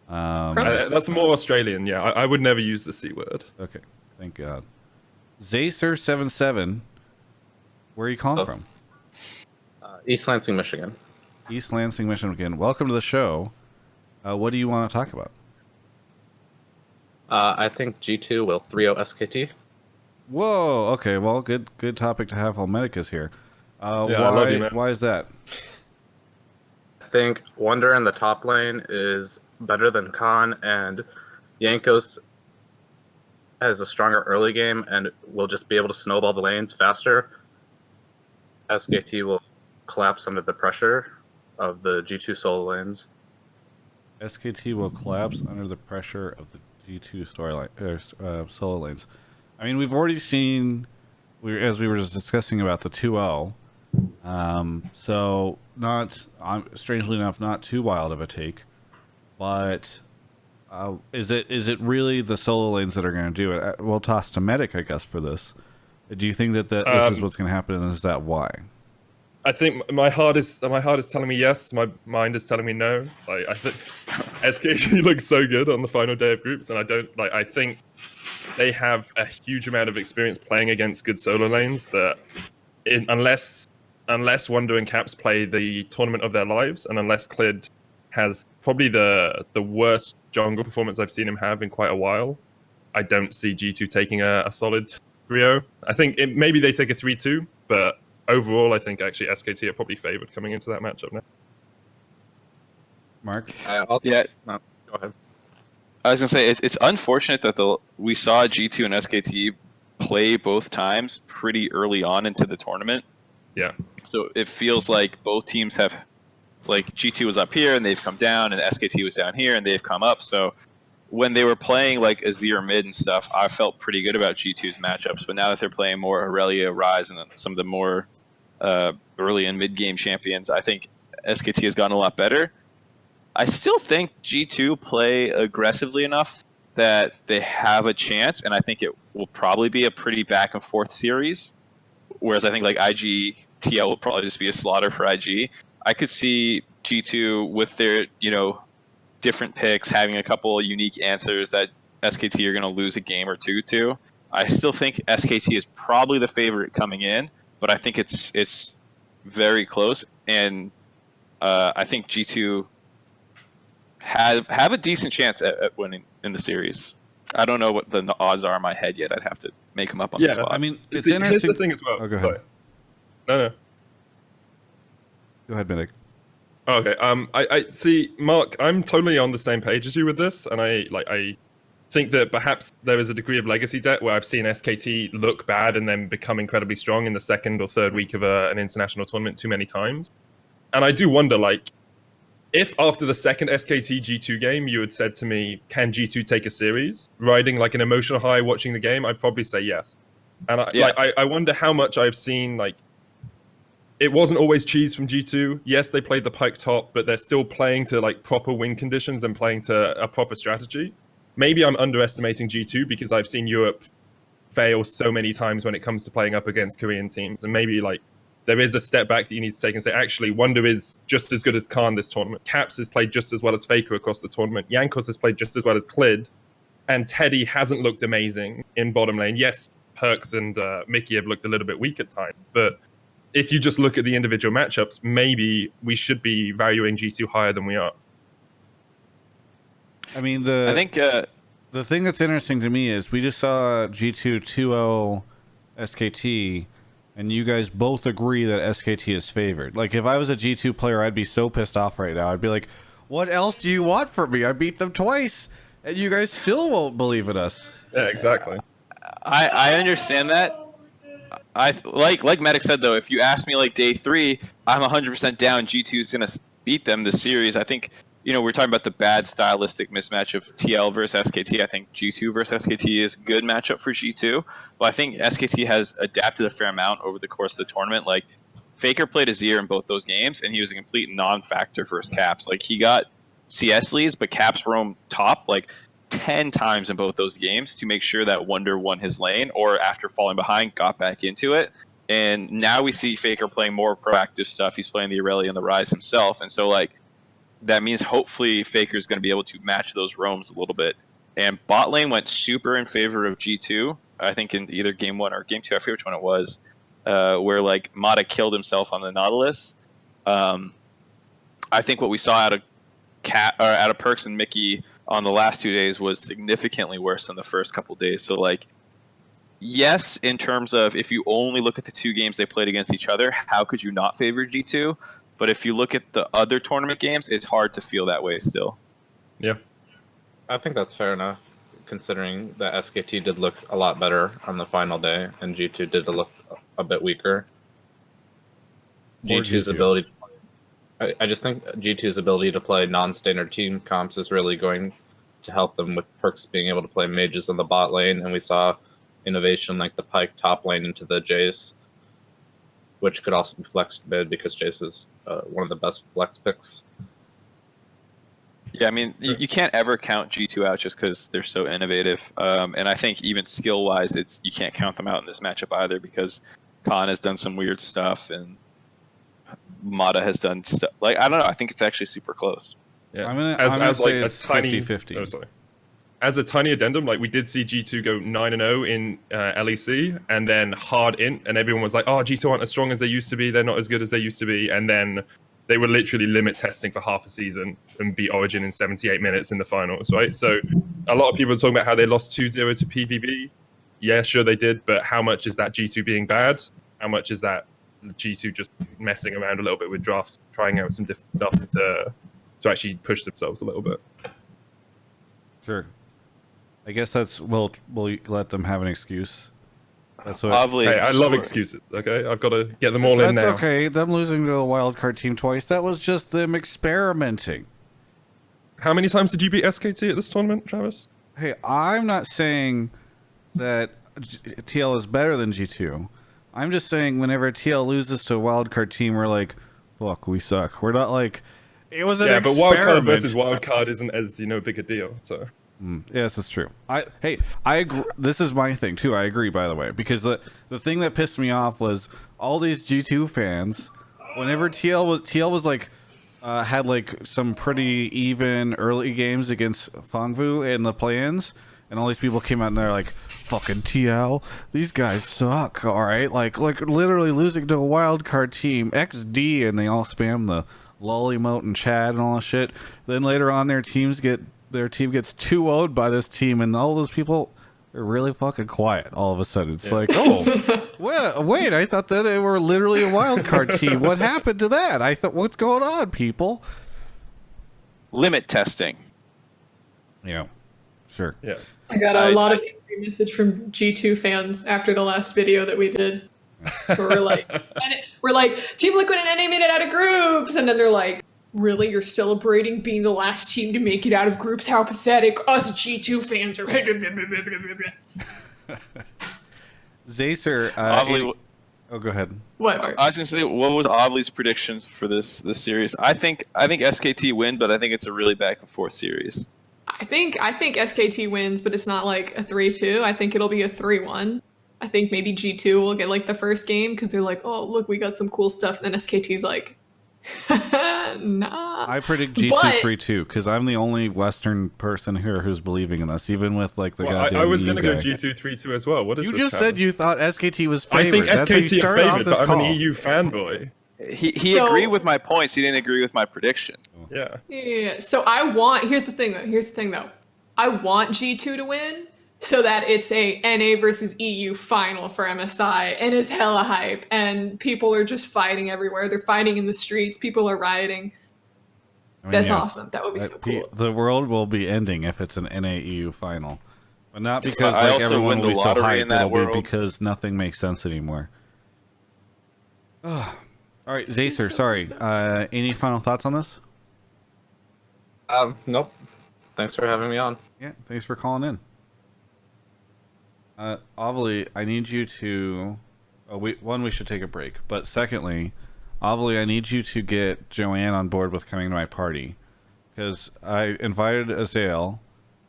Crumpet. That's more Australian. Yeah, I would never use the C word. Okay, thank God. Zacer77, where are you calling Oh. from? East Lansing, Michigan. East Lansing, Michigan. Welcome to the show. What do you want to talk about? I think G2 will 3-0 SKT. Whoa. Okay. Well, good topic to have while Medic is here. Yeah, why? I love you, man. Why is that? I think Wonder in the top lane is better than Khan, and Yankos has a stronger early game and will just be able to snowball the lanes faster. SKT will collapse under the pressure of the G2 solo lanes. SKT will collapse under the pressure of the G2 solo lanes. I mean, we've already seen, as we were just discussing about the 2-0. So not, strangely enough, not too wild of a take, but is it really the solo lanes that are going to do it? We'll toss to Medic, I guess, for this. Do you think that this is what's going to happen, and is that why? I think my heart is telling me yes. My mind is telling me no. I think SKT looks so good on the final day of groups, and I think they have a huge amount of experience playing against good solo lanes. That unless Wonder and Caps play the tournament of their lives, and unless Clid has probably the worst jungle performance I've seen him have in quite a while, I don't see G2 taking a solid 3-0. I think maybe they take a 3-2, but overall, I think actually SKT are probably favored coming into that matchup now. Mark? Yeah. No, go ahead. I was gonna say it's unfortunate that we saw G2 and SKT play both times pretty early on into the tournament. Yeah. So it feels like both teams have, like G2 was up here and they've come down, and SKT was down here and they've come up. So when they were playing like Azir mid and stuff, I felt pretty good about G2's matchups. But now that they're playing more Aurelia, Ryze, and some of the more early and mid game champions, I think SKT has gotten a lot better. I still think G2 play aggressively enough that they have a chance, and I think it will probably be a pretty back and forth series. Whereas I think like IG TL will probably just be a slaughter for IG. I could see G2 with their different picks having a couple unique answers that SKT are going to lose a game or two to. I still think SKT is probably the favorite coming in, but I think it's very close, and I think G2 have a decent chance at winning in the series. I don't know what the odds are in my head yet. I'd have to make them up on the spot. I mean, it's Here's interesting. the thing as well. Oh, go ahead. Sorry. No. Go ahead, Medic. Okay. I see, Mark. I'm totally on the same page as you with this, and I think that perhaps there is a degree of legacy debt where I've seen SKT look bad and then become incredibly strong in the second or third week of an international tournament too many times, and I do wonder, if after the second SKT G2 game you had said to me, "Can G2 take a series?" riding like an emotional high watching the game, I'd probably say yes. And I wonder how much I've seen it wasn't always cheese from G2. Yes, they played the pike top, but they're still playing to proper win conditions and playing to a proper strategy. Maybe I'm underestimating G2 because I've seen Europe fail so many times when it comes to playing up against Korean teams, and maybe there is a step back that you need to take and say, actually, Wonder is just as good as Khan this tournament. Caps has played just as well as Faker across the tournament. Jankos has played just as well as Clid, and Teddy hasn't looked amazing in bottom lane. Yes, Perks and Mickey have looked a little bit weak at times, but if you just look at the individual matchups, maybe we should be valuing G2 higher than we are. I mean, I think the thing that's interesting to me is we just saw G2 2-0 SKT, and you guys both agree that SKT is favored. Like, if I was a G2 player, I'd be so pissed off right now. I'd be like, what else do you want from me? I beat them twice, and you guys still won't believe in us. Yeah, exactly. I understand that. I like Medic said though. If you ask me like day 3, I'm 100% down. G2 is gonna beat them this series. I think we're talking about the bad stylistic mismatch of TL versus SKT. I think G2 versus SKT is a good matchup for G2, but I think SKT has adapted a fair amount over the course of the tournament. Like Faker played Azir in both those games, and he was a complete non-factor versus Caps. Like he got CS leads, but Caps roamed top like 10 times in both those games to make sure that Wonder won his lane, or after falling behind, got back into it. And now we see Faker playing more proactive stuff. He's playing the Irelia and the Ryze himself, and so like that means hopefully Faker's going to be able to match those roams a little bit. And bot lane went super in favor of G2. I think in either game 1 or game 2, I forget which one it was, where like Mata killed himself on the Nautilus. I think what we saw out of Perks and Mickey on the last 2 days was significantly worse than the first couple days. So like, yes, in terms of if you only look at the 2 games they played against each other, how could you not favor G2? But if you look at the other tournament games, it's hard to feel that way still. Yeah. I think that's fair enough, considering that SKT did look a lot better on the final day, and G2 did look a bit weaker. Or G2's G2. ability, I just think G2's ability to play non-standard team comps is really going to help them, with Perks being able to play mages in the bot lane, and we saw innovation like the Pyke top lane into the Jace, which could also be flexed mid because Jace is one of the best flex picks. Yeah, I mean, you can't ever count G2 out just because they're so innovative. And I think even skill-wise, you can't count them out in this matchup either, because Khan has done some weird stuff and Mata has done stuff. Like, I don't know. I think it's actually super close. Yeah. I'm gonna as say like a it's tiny 50-50. Oh, sorry. As a tiny addendum, like we did see G2 go 9-0 in LEC, and then hard int, and everyone was like, "Oh, G2 aren't as strong as they used to be. They're not as good as they used to be." And then they were literally limit testing for half a season and beat Origin in 78 minutes in the finals, right? So a lot of people are talking about how they lost 2-0 to PVB. Yeah, sure they did, but how much is that G2 being bad? How much is that G2 just messing around a little bit with drafts, trying out some different stuff to actually push themselves a little bit? Sure. I guess we'll let them have an excuse. That's what. Obviously, Hey, I love excuses, okay? I've got to get them all in That's now. okay. Them losing to a wildcard team twice, that was just them experimenting. How many times did you beat SKT at this tournament, Travis? Hey, I'm not saying that TL is better than G2. I'm just saying whenever TL loses to a wildcard team, we're like, fuck, we suck. We're not like, it was an but experiment. wildcard versus wildcard isn't as big a deal. So Yes, that's true. I agree. This is my thing too. I agree, by the way, because the thing that pissed me off was all these G2 fans. Whenever TL was like had like some pretty even early games against Fangvu in the play-ins, and all these people came out and they're like, "Fucking TL, these guys suck." All right, like literally losing to a wild card team XD, and they all spam the lol emote and chat and all that shit. Then later on, their team gets 2-0'd by this team, and all those people are really fucking quiet all of a sudden. It's like, oh, wait, I thought that they were literally a wild card team. What happened to that? I thought, what's going on, people? limit testing. Yeah, sure. yeah, I got a lot of angry message from G2 fans after the last video that we did. Where we're like, Team Liquid and NA made it out of groups, and then they're like, really, you're celebrating being the last team to make it out of groups? How pathetic! Us G2 fans are. Zacer, go ahead. What? Mark? I was gonna say, what was Obley's predictions for this series? I think SKT win, but I think it's a really back and forth series. I think SKT wins, but it's not like a 3-2. I think it'll be a 3-1. I think maybe G2 will get like the first game because they're like, oh look, we got some cool stuff. And then SKT's like, nah. I predict G2 3-2 because I'm the only Western person here who's believing in us, even with like the goddamn I was going to go guy. G2 3-2 as well. What is You this, just Travis? said you thought SKT was I favored. think That's how you SKT are started off favored, this but I'm an call. EU fanboy. He agreed with my points. He didn't agree with my prediction. Yeah. Yeah. So here's the thing though. I want G2 to win so that it's a NA versus EU final for MSI and is hella hype, and people are just fighting everywhere. They're fighting in the streets. People are rioting. I mean, That's yes, awesome. That would be so cool. The world will be ending if it's an NAEU final, but not because I like also everyone win will the be so lottery hyped. in that It'll world. be because nothing makes sense anymore. All right, Zacer. Sorry. Any final thoughts on this? Nope. Thanks for having me on. Yeah. Thanks for calling in. Ovally, I need you to. We should take a break. But secondly, Ovally, I need you to get Joanne on board with coming to my party, because I invited Azael,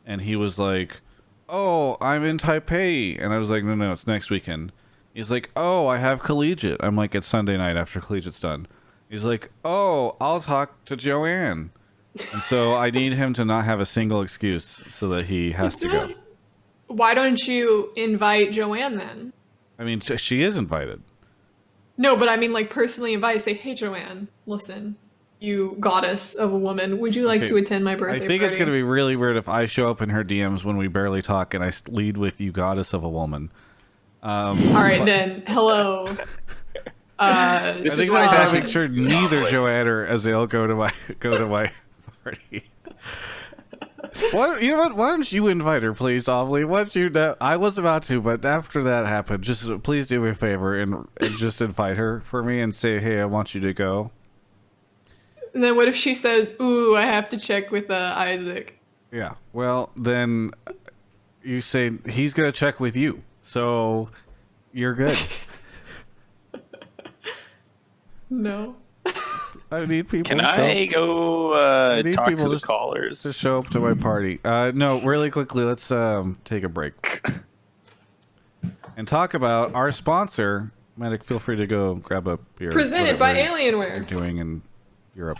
and he was like, "Oh, I'm in Taipei," and I was like, "No, it's next weekend." He's like, "Oh, I have collegiate." I'm like, "It's Sunday night after collegiate's done." He's like, "Oh, I'll talk to Joanne," and so I need him to not have a single excuse so that he has to go. Why don't you invite Joanne then? I mean, she is invited. No, but I mean, like, personally invite. Say, hey, Joanne, listen, you goddess of a woman, would you like Okay, to attend my birthday I think party? it's going to be really weird if I show up in her DMs when we barely talk and I lead with "you goddess of a woman." All right, then. Hello. I This think is why that's how I it's make sure neither Joanne or Azael go to my party. What, you know what? Why don't you invite her, please, Omley? What you know? I was about to, but after that happened, just please do me a favor and just invite her for me and say, "Hey, I want you to go." And then what if she says, "Ooh, I have to check with Isaac"? Yeah. Well, then you say he's gonna check with you, so you're good. No. I need people. Can to show I up. go need talk people to the just callers? to show up to my party? No, really quickly. Let's take a break and talk about our sponsor. Medic, feel free to go grab a beer. Presented by whatever you're Alienware. doing in Europe.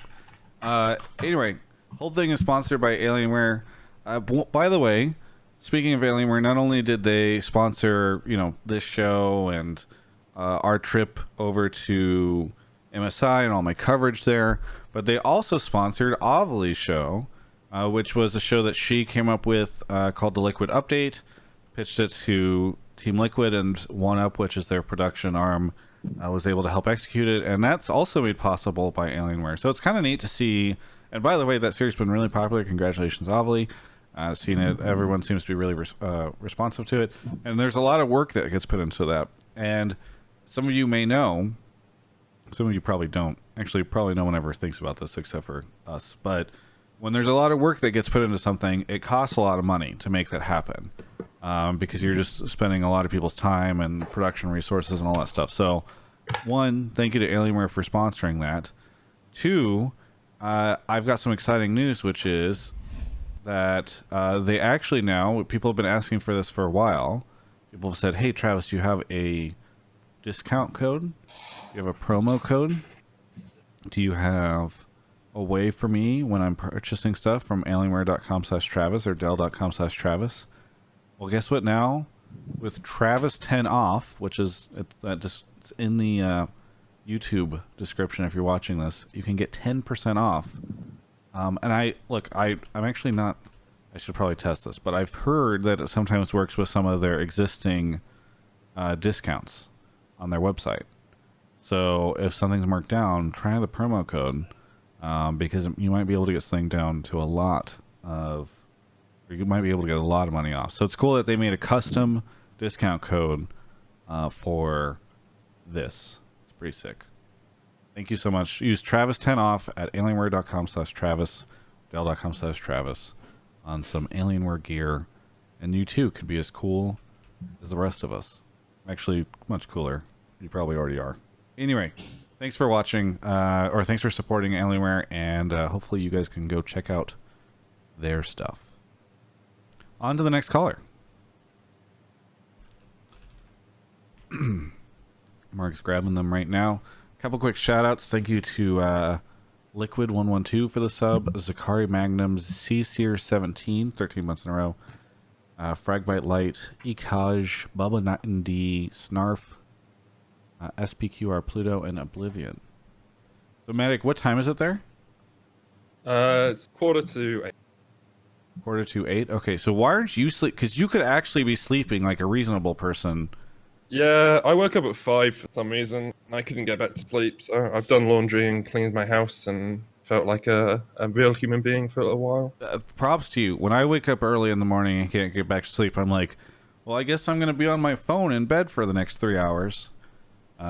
Anyway, whole thing is sponsored by Alienware. By the way, speaking of Alienware, not only did they sponsor, this show and our trip over to MSI and all my coverage there, but they also sponsored Ovely's show, which was a show that she came up with called The Liquid Update, pitched it to Team Liquid, and 1UP, which is their production arm, was able to help execute it, and that's also made possible by Alienware. So it's kind of neat to see, and by the way, that series has been really popular. Congratulations, Ovely. Seen it, everyone seems to be really responsive to it, and there's a lot of work that gets put into that, and some of you may know, some of you probably don't. Actually, probably no one ever thinks about this except for us. But when there's a lot of work that gets put into something, it costs a lot of money to make that happen, because you're just spending a lot of people's time and production resources and all that stuff. So, one, thank you to Alienware for sponsoring that. Two, I've got some exciting news, which is that they actually now, people have been asking for this for a while. People have said, "Hey, Travis, do you have a discount code? Do you have a promo code? Do you have a way for me when I'm purchasing stuff from alienware.com/Travis or Dell.com/Travis?" Well, guess what now? With Travis 10 off, which is it's in the YouTube description if you're watching this, you can get 10% off. And I'm actually not, I should probably test this, but I've heard that it sometimes works with some of their existing discounts on their website. So if something's marked down, try the promo code, because you might be able to get something down to you might be able to get a lot of money off. So it's cool that they made a custom discount code for this. It's pretty sick. Thank you so much. Use Travis10 off at alienware.com/Travis, Dell.com/Travis on some Alienware gear, and you too can be as cool as the rest of us. Actually, much cooler. You probably already are. Anyway, thanks for watching, or thanks for supporting Alienware, and hopefully you guys can go check out their stuff. On to the next caller. Mark's grabbing them right now. A couple quick shout outs. Thank you to Liquid112 for the sub, Zakari Magnum, CSeer17, 13 months in a row, Fragbite Light, Ekaj, Bubba Night D, Snarf, SPQR Pluto, and Oblivion. So, Medic, what time is it there? It's 7:45. Quarter to 8. Okay, so why aren't you sleep? Because you could actually be sleeping like a reasonable person. Yeah, I woke up at 5 for some reason. And I couldn't get back to sleep, so I've done laundry and cleaned my house and felt like a real human being for a little while. Props to you. When I wake up early in the morning and can't get back to sleep, I'm like, well, I guess I'm going to be on my phone in bed for the next 3 hours.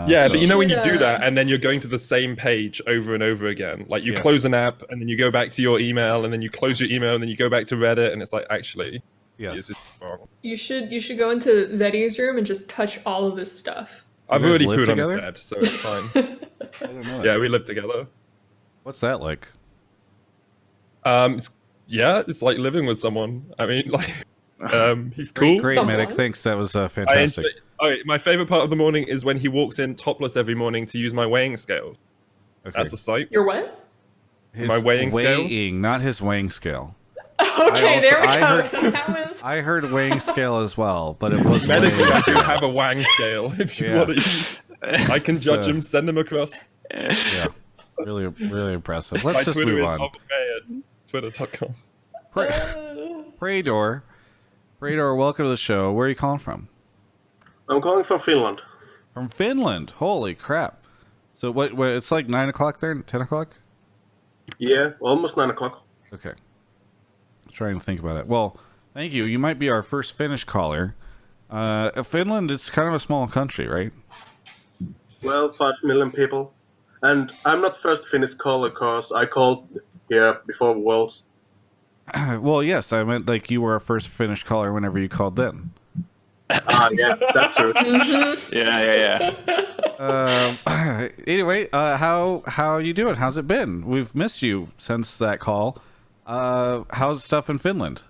Yeah, so- but you know when you do Should, that and then you're going to the same page over and over again. Like you Yes. close an app and then you go back to your email and then you close your email and then you go back to Reddit and it's like, actually, Yes. this is wrong. You should go into Vedi's room and just touch all of his stuff. I've guys already live pooed on his together? bed, so it's fine. I don't know. Yeah, we live together. What's that like? It's like living with someone. I mean, like, he's cool. Great, Someone. Medic. Thanks. That was I fantastic. my favorite part of the morning is when he walks in topless every morning to use my weighing scale. Okay. That's a sight. Your what? His my weighing scales? weighing, not his weighing scale. Okay, there we I go. heard- So that was. I heard weighing scale as well, but it was Medically, weighing I do scale. have a wang scale if you Yeah. want to use. I can judge him, send him across. Yeah, really, really impressive. My Let's just Twitter move is on. twitter.com. Praydor, welcome to the show. Where are you calling from? I'm calling from Finland. From Finland. Holy crap! So what? It's like 9 o'clock there. 10 o'clock. Yeah, almost 9 o'clock. Okay. Trying to think about it. Well, thank you. You might be our first Finnish caller. Finland, it's kind of a small country, right? Well, 5 million people. And I'm not first Finnish caller because I called here before Worlds. Well, yes, I meant like you were our first Finnish caller whenever you called in. Yeah, that's true. Mhm. Yeah. Anyway, how you doing? How's it been? We've missed you since that call. How's stuff in Finland?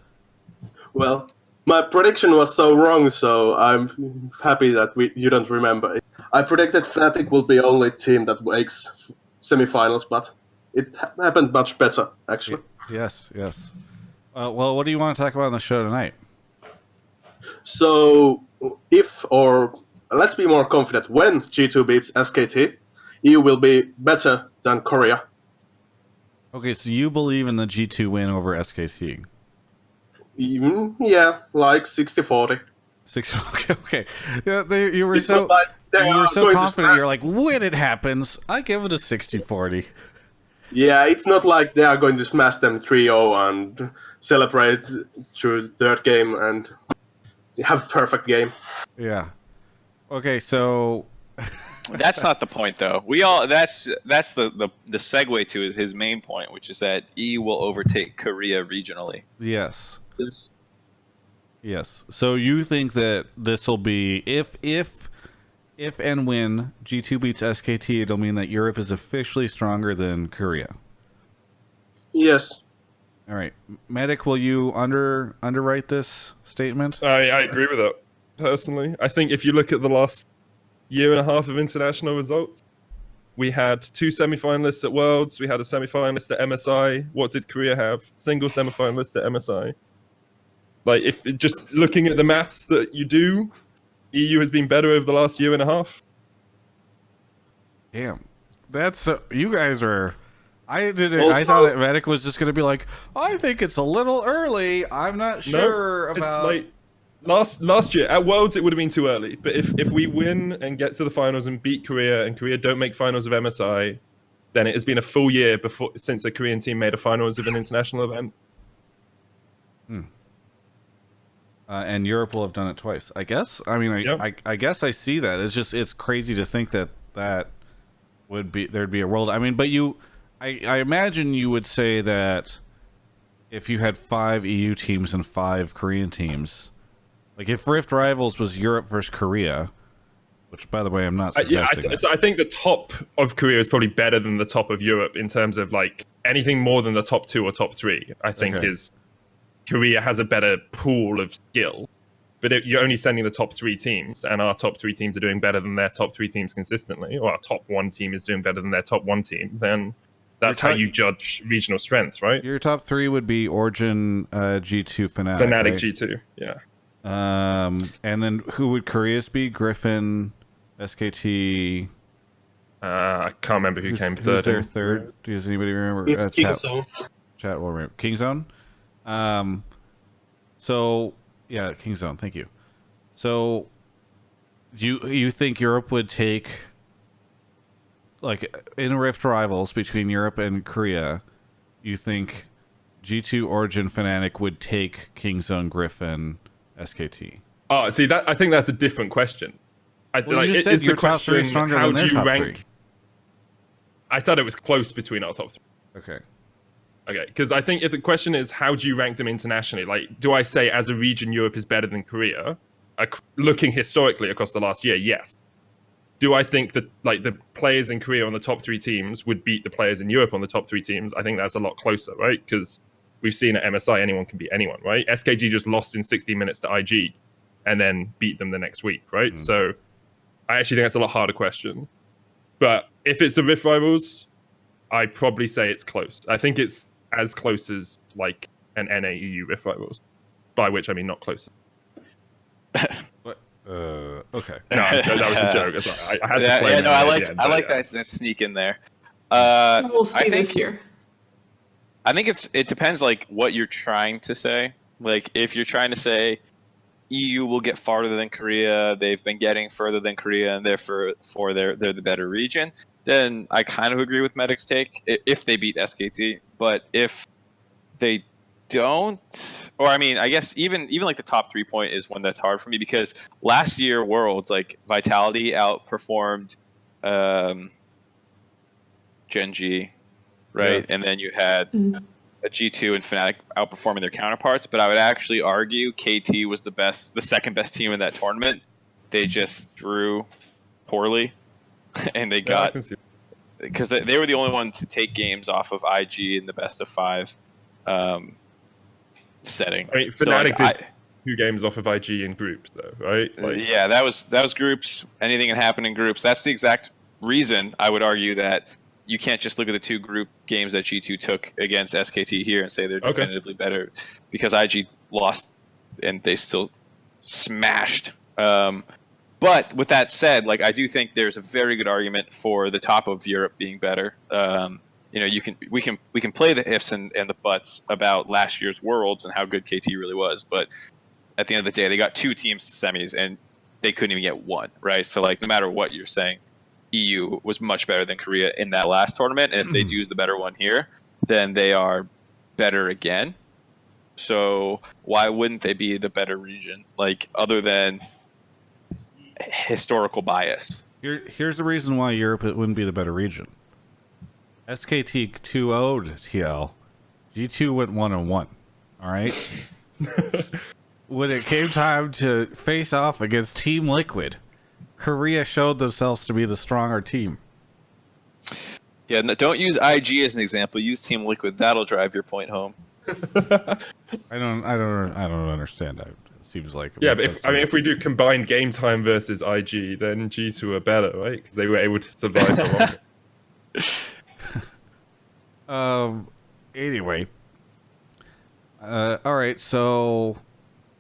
Well, my prediction was so wrong, so I'm happy that you don't remember it. I predicted Fnatic will be only team that makes semifinals, but it happened much better, actually. Yes. Well, what do you want to talk about on the show tonight? So, let's be more confident, when G2 beats SKT, EU will be better than Korea. Okay, so you believe in the G2 win over SKT? Yeah, like 60-40. Okay. Yeah, you were It's so not like they you were are so going to confident. smash- You're like, when it happens, I give it a 60-40. Yeah, it's not like they are going to smash them 3-0 and celebrate through the third game and have a perfect game. Yeah. Okay, so That's not the point, though. That's the segue to his main point, which is that EU will overtake Korea regionally. yes. Yes. So you think that this will be if and when G2 beats SKT, it'll mean that Europe is officially stronger than Korea. Yes. All right, Medic, will you underwrite this statement? I agree with that, personally. I think if you look at the last year and a half of international results, we had 2 semi-finalists at Worlds, we had a semi-finalist at MSI. What did Korea have? Single semi-finalist at MSI. Like, if just looking at the maths that you do, EU has been better over the last year and a half. Damn, that's you guys are. I did it. Also- I thought that Medic was just gonna be like, I think it's a little early. I'm not sure it's about. like last year at Worlds it would have been too early. But if we win and get to the finals and beat Korea and Korea don't make finals of MSI, then it has been a full year since a Korean team made a finals of an international event. And Europe will have done it twice, I guess. I mean, I guess I see that. It's crazy to think that would be there'd be a world. I mean, but I imagine you would say that if you had 5 EU teams and 5 Korean teams, like if Rift Rivals was Europe versus Korea, which by the way I'm not suggesting. So I think the top of Korea is probably better than the top of Europe in terms of like anything more than the top 2 or top 3. I think Okay. is Korea has a better pool of skill, but you're only sending the top 3 teams, and our top 3 teams are doing better than their top 3 teams consistently, or our top 1 team is doing better than their top 1 team. Then that's how you judge regional strength, right? Your top 3 would be Origin, G2, Fnatic. Fnatic right? G2, yeah. And then who would Korea's be? Griffin, SKT. I can't remember who came Who's third. their third? Does anybody remember? It's Chat Kingzone. will remember. Kingzone. So yeah, Kingzone, thank you. So you think Europe would take, like, in Rift Rivals between Europe and Korea, you think G2 Origin Fnatic would take Kingzone, Griffin, SKT? Oh, see, that I think that's a different question. Well, you just said your top three is stronger how than their do you top rank? three. I said it was close between our top three. Okay. Okay, because I think if the question is how do you rank them internationally, like, do I say as a region Europe is better than Korea? Looking historically across the last year, yes. Do I think that, like, the players in Korea on the top 3 teams would beat the players in Europe on the top 3 teams? I think that's a lot closer, right? Because we've seen at MSI anyone can beat anyone, right? SKG just lost in 16 minutes to IG and then beat them the next week, right? So I actually think that's a lot harder question. But if it's a Rift Rivals, I probably say it's close. I think it's as close as, like, an NA-EU Rift Rivals, by which I mean not close. Okay. No, that was a joke. Sorry. I had to play. Yeah, no, I like yeah. that sneak in there. We'll see I think, this year. I think it depends, like, what you're trying to say. Like, if you're trying to say EU will get farther than Korea, they've been getting further than Korea, and therefore they're the better region, then I kind of agree with Medic's take if they beat SKT. But if they don't, or I mean, I guess even like the top 3 point is one that's hard for me, because last year Worlds, like, Vitality outperformed Gen G, right? Yeah. And then you had a G2 and Fnatic outperforming their counterparts, but I would actually argue KT was the second best team in that tournament. They just drew poorly, and they got, because they were the only one to take games off of IG in the best of 5 setting. I mean, So, Fnatic like, did 2 games off of IG in groups, though, right? Like, yeah, that was groups. Anything can happen in groups. That's the exact reason I would argue that you can't just look at the 2 group games that G2 took against SKT here and say they're definitively better, because IG lost and they still smashed. But with that said, like, I do think there's a very good argument for the top of Europe being better. You know, we can play the ifs and the buts about last year's Worlds and how good KT really was, but at the end of the day, they got 2 teams to semis and they couldn't even get 1, right? So, like, no matter what you're saying, EU was much better than Korea in that last tournament, and if they do use the better one here, then they are better again. So why wouldn't they be the better region, like, other than historical bias? Here's the reason why Europe wouldn't be the better region. SKT 2-0'd TL. G2 went 1-1. All right. When it came time to face off against Team Liquid, Korea showed themselves to be the stronger team. Yeah, no, don't use IG as an example. Use Team Liquid. That'll drive your point home. I don't understand. It seems like yeah, but if we do combined game time versus IG, then G2 are better, right? Because they were able to survive for longer. Anyway. All right. So,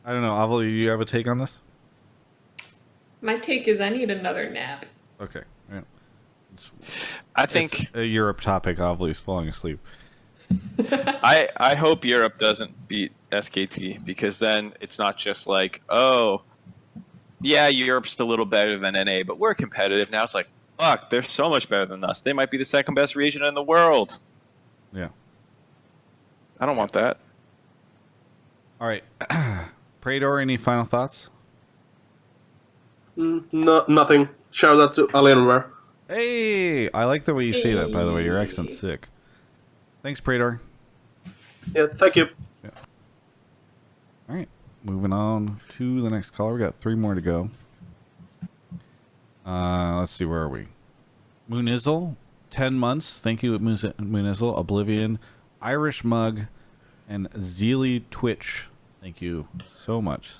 I don't know. Aval, you have a take on this? My take is I need another nap. Okay. Yeah. I think it's a Europe topic. Aval's falling asleep. I hope Europe doesn't beat SKT, because then it's not just like, oh, yeah, Europe's a little better than NA, but we're competitive now. It's like, fuck, they're so much better than us. They might be the second best region in the world. Yeah. I don't want that. All right. Prador, any final thoughts? No, nothing. Shout out to Alienware. Hey, I like the way you say that, by the way. Your accent's sick. Thanks, Prador. Yeah, thank you. Yeah. All right, moving on to the next caller. We got 3 more to go. Let's see, where are we? Moonizzle, 10 months. Thank you, Moonizzle. Oblivion, Irish Mug, and Zeely Twitch. Thank you so much.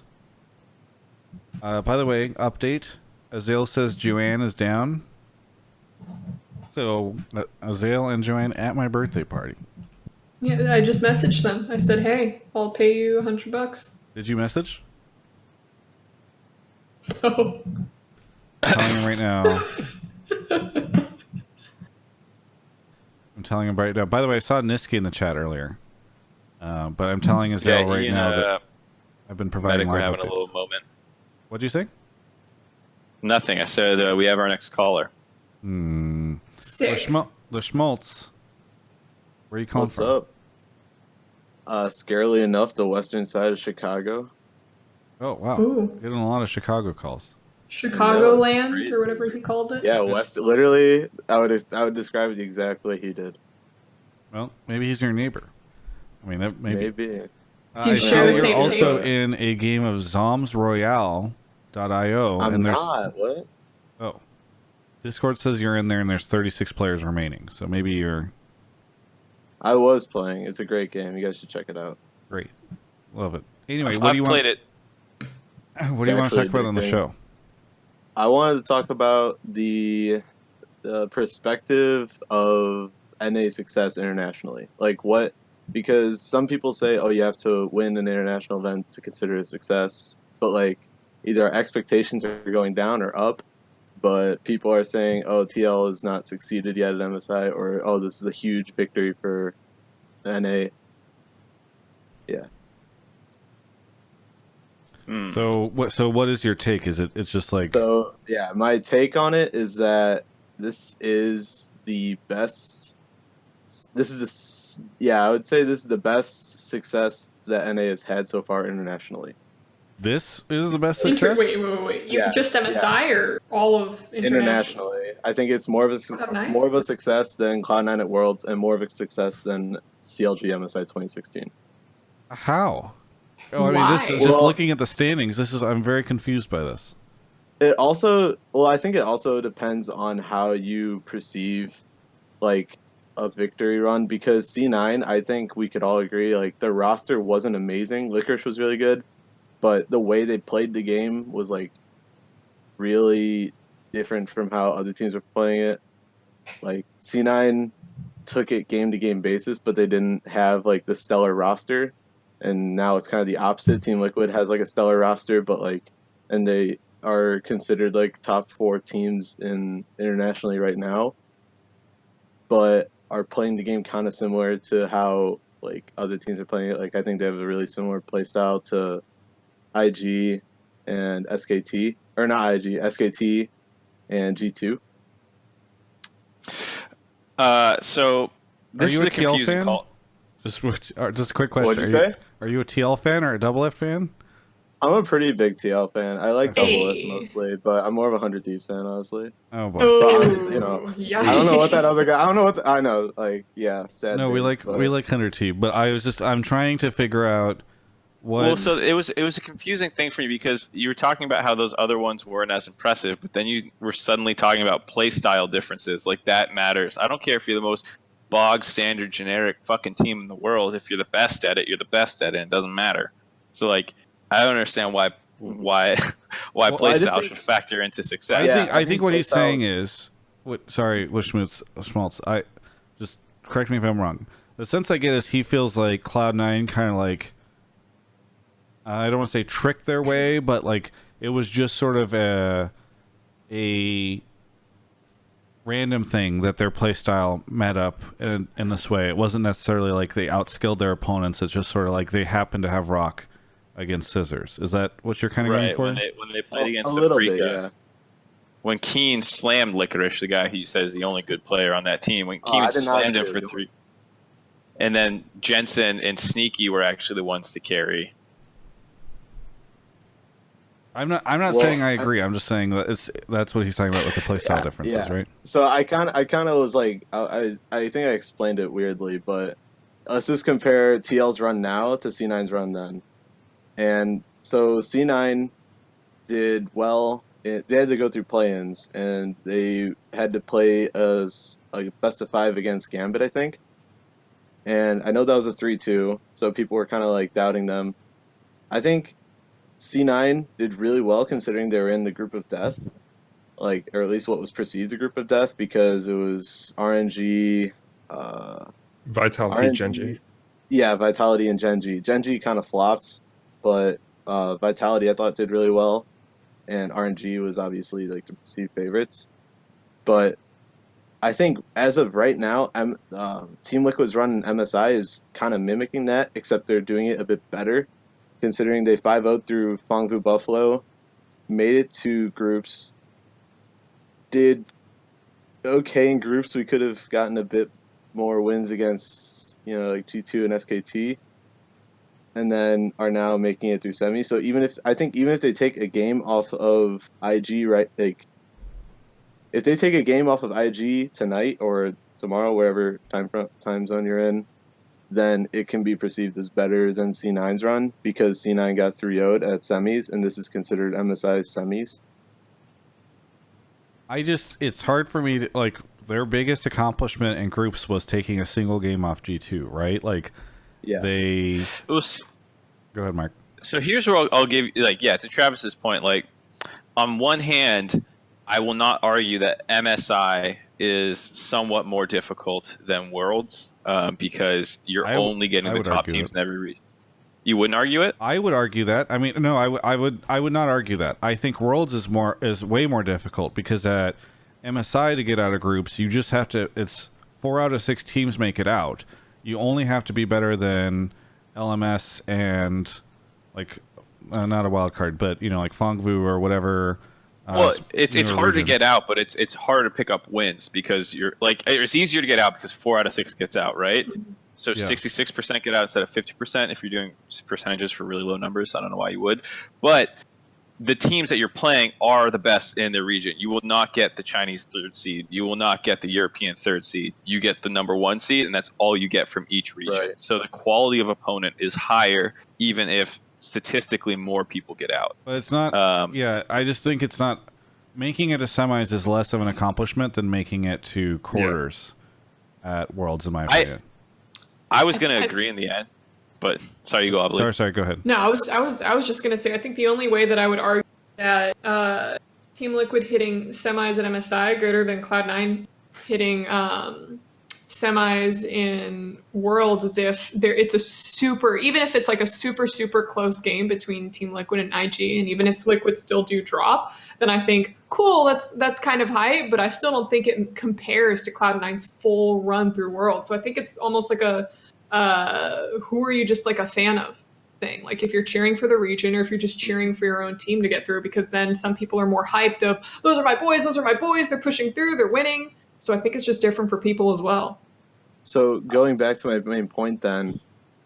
By the way, update. Azale says Joanne is down. So, Azale and Joanne at my birthday party. Yeah, I just messaged them. I said, hey, I'll pay you $100. Did you message? No. I'm telling him right now. I'm telling him right now. By the way, I saw Niski in the chat earlier. But I'm telling Azale right Ian, now that I've been providing Medic, we're live having a updates. little moment. What'd you say? Nothing. I said we have our next caller. Sick. The Schmaltz. Where you calling What's from? up? Scarily enough, the western side of Chicago. Oh, wow. Ooh. Getting a lot of Chicago calls. Chicagoland crazy. or whatever he called it. Yeah, west. Literally, I would describe it the exact way he did. Well, maybe he's your neighbor. I mean, that maybe. Maybe. Do you I see share that the you're same also tape? in a game of ZomsRoyale.io. I'm and there's not. What? Oh, Discord says you're in there, and there's 36 players remaining. So maybe you're I was playing. It's a great game. You guys should check it out. great. Love it. Anyway, what do you I've want? played it. What do you want to actually talk a about big on the thing. show? I wanted to talk about the perspective of NA success internationally. Like what? Because some people say, "Oh, you have to win an international event to consider it a success," but like either our expectations are going down or up. But people are saying, "Oh, TL has not succeeded yet at MSI," or "Oh, this is a huge victory for NA." Yeah. Hmm. So what is your take? It's just like So yeah, my take on it is that this is the best. Yeah, I would say this is the best success that NA has had so far internationally. this is the best success? Wait. You Yeah, just MSI or all of international? Internationally, I think it's more of Cloud9? more of a success than Cloud9 at Worlds, and more of a success than CLG MSI 2016. How? Oh, I mean, Why? just Well- looking at the standings, I'm very confused by this. It also, well, I think it also depends on how you perceive like a victory run, because C9, I think we could all agree, like the roster wasn't amazing. Licorice was really good, but the way they played the game was like really different from how other teams were playing it. Like C9 took it game to game basis, but they didn't have like the stellar roster. And now it's kind of the opposite. Team Liquid has like a stellar roster, but like, and they are considered like top 4 teams in internationally right now, but are playing the game kind of similar to how like other teams are playing it. Like I think they have a really similar play style to IG and SKT, or not IG, SKT and G2. So this you is a a TL confusing fan? call. Just a quick question. What'd you say? Are you a TL fan or a Double F fan? I'm a pretty big TL fan. I like Double Lift Hey. mostly, but I'm more of a 100Ds fan, honestly. Oh boy. Oh, you know, I don't know what that other guy. I don't know what I know. Like, yeah, sad. No, days, but... we like 100T, but I'm trying to figure out what. Well, so it was a confusing thing for you because you were talking about how those other ones weren't as impressive, but then you were suddenly talking about play style differences. Like that matters. I don't care if you're the most bog standard generic fucking team in the world. If you're the best at it, you're the best at it. It doesn't matter. So like, I don't understand why Well, play I just style think- should factor into success. I think what he's saying playstyles- is, sorry, Schmaltz. I just correct me if I'm wrong. The sense I get is he feels like Cloud9 kind of like, I don't want to say tricked their way, but like it was just sort of a random thing that their playstyle met up in this way. It wasn't necessarily like they outskilled their opponents. It's just sort of like they happened to have rock against scissors. Is that what you're kind of going Right, for? when they played against a little Afrika, bit, yeah. when Keen slammed Licorice, the guy who you said is the only good player on that team, when Oh, Keen I did not slammed say him it for was the 3, and then Jensen and Sneaky were actually the ones to carry. I'm not saying I agree. I'm just saying that that's what he's talking about with the playstyle differences, yeah. right? So I kind of was like, I think I explained it weirdly, but let's just compare TL's run now to C9's run then. And so C9 did well. They had to go through play-ins, and they had to play as a best of 5 against Gambit, I think. And I know that was a 3-2, so people were kind of like doubting them. I think C9 did really well considering they were in the group of death, like, or at least what was perceived the group of death, because it was RNG, Vitality, RNG, Genji. yeah, Vitality and Genji. Genji kind of flopped, but Vitality I thought did really well, and RNG was obviously like the perceived favorites. But I think as of right now, Team Liquid's run in MSI is kind of mimicking that, except they're doing it a bit better, considering they 5-0'd through Fangvu Buffalo, made it to groups, did okay in groups. We could have gotten a bit more wins against, like G2 and SKT, and then are now making it through semi. So even if they take a game off of IG, right, like if they take a game off of IG tonight or tomorrow, wherever time zone you're in, then it can be perceived as better than C9's run, because C9 got 3-0'd at semis, and this is considered MSI's semis. It's hard for me to, like, their biggest accomplishment in groups was taking a single game off G2, right? Like, Yeah. Go ahead, Mark. So here's where I'll give you, like, yeah, to Travis's point, like, on one hand, I will not argue that MSI is somewhat more difficult than Worlds, because you're only getting the top teams in every region. You wouldn't argue it? I would argue that. I mean, no, I would not argue that. I think Worlds is way more difficult, because at MSI, to get out of groups, you just have to. It's 4 out of 6 teams make it out. You only have to be better than LMS and, like, not a wild card, but like Fangvu or whatever. Well, it's harder to get out, but it's harder to pick up wins, because you're like, it's easier to get out because 4 out of 6 gets out, right? So 66% get out instead of 50% if you're doing percentages for really low numbers. I don't know why you would, but the teams that you're playing are the best in the region. You will not get the Chinese 3rd seed. You will not get the European 3rd seed. You get the number 1 seed, and that's all you get from each region. Right. So the quality of opponent is higher, even if statistically more people get out. But it's not. I just think it's not. Making it to semis is less of an accomplishment than making it to quarters at Worlds, in my opinion. I was going to agree in the end, but sorry, you go, Obli. Sorry, go ahead. No, I was just gonna say, I think the only way that I would argue that Team Liquid hitting semis at MSI greater than Cloud9 hitting semis in Worlds is if it's a super, even if it's like a super close game between Team Liquid and IG, and even if Liquid still do drop, then I think cool, that's kind of hype, but I still don't think it compares to Cloud9's full run through Worlds. So I think it's almost like a who are you just like a fan of thing, like if you're cheering for the region or if you're just cheering for your own team to get through, because then some people are more hyped of those are my boys, they're pushing through, they're winning. So I think it's just different for people as well. So going back to my main point then,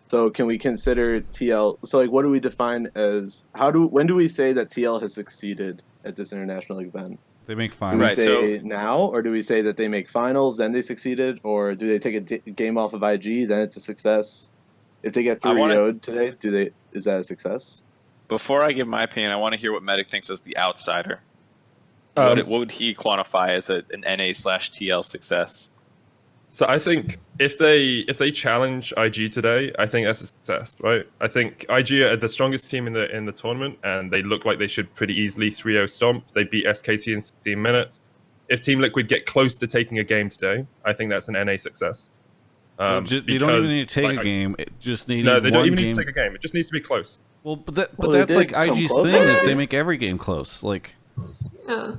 so can we consider TL, so like what do we define as, when do we say that TL has succeeded at this international event? They make Do finals. we Right, say now, or do we say that they make finals, then they succeeded, or do they take a game off of IG, then it's a success? If they get 3-0'd today, is that a success? Before I give my opinion, I want to hear what Medic thinks as the outsider. What would he quantify as an NA/TL success? So I think if they challenge IG today, I think that's a success, right? I think IG are the strongest team in the tournament, and they look like they should pretty easily 3-0 stomp. They beat SKT in 16 minutes. If Team Liquid get close to taking a game today, I think that's an NA success. You don't even need to take a game. It just need no, they don't even game. need to take a game. It just needs to be close. Well, but Well, that's like IG's thing is they make every game close. Like, Yeah.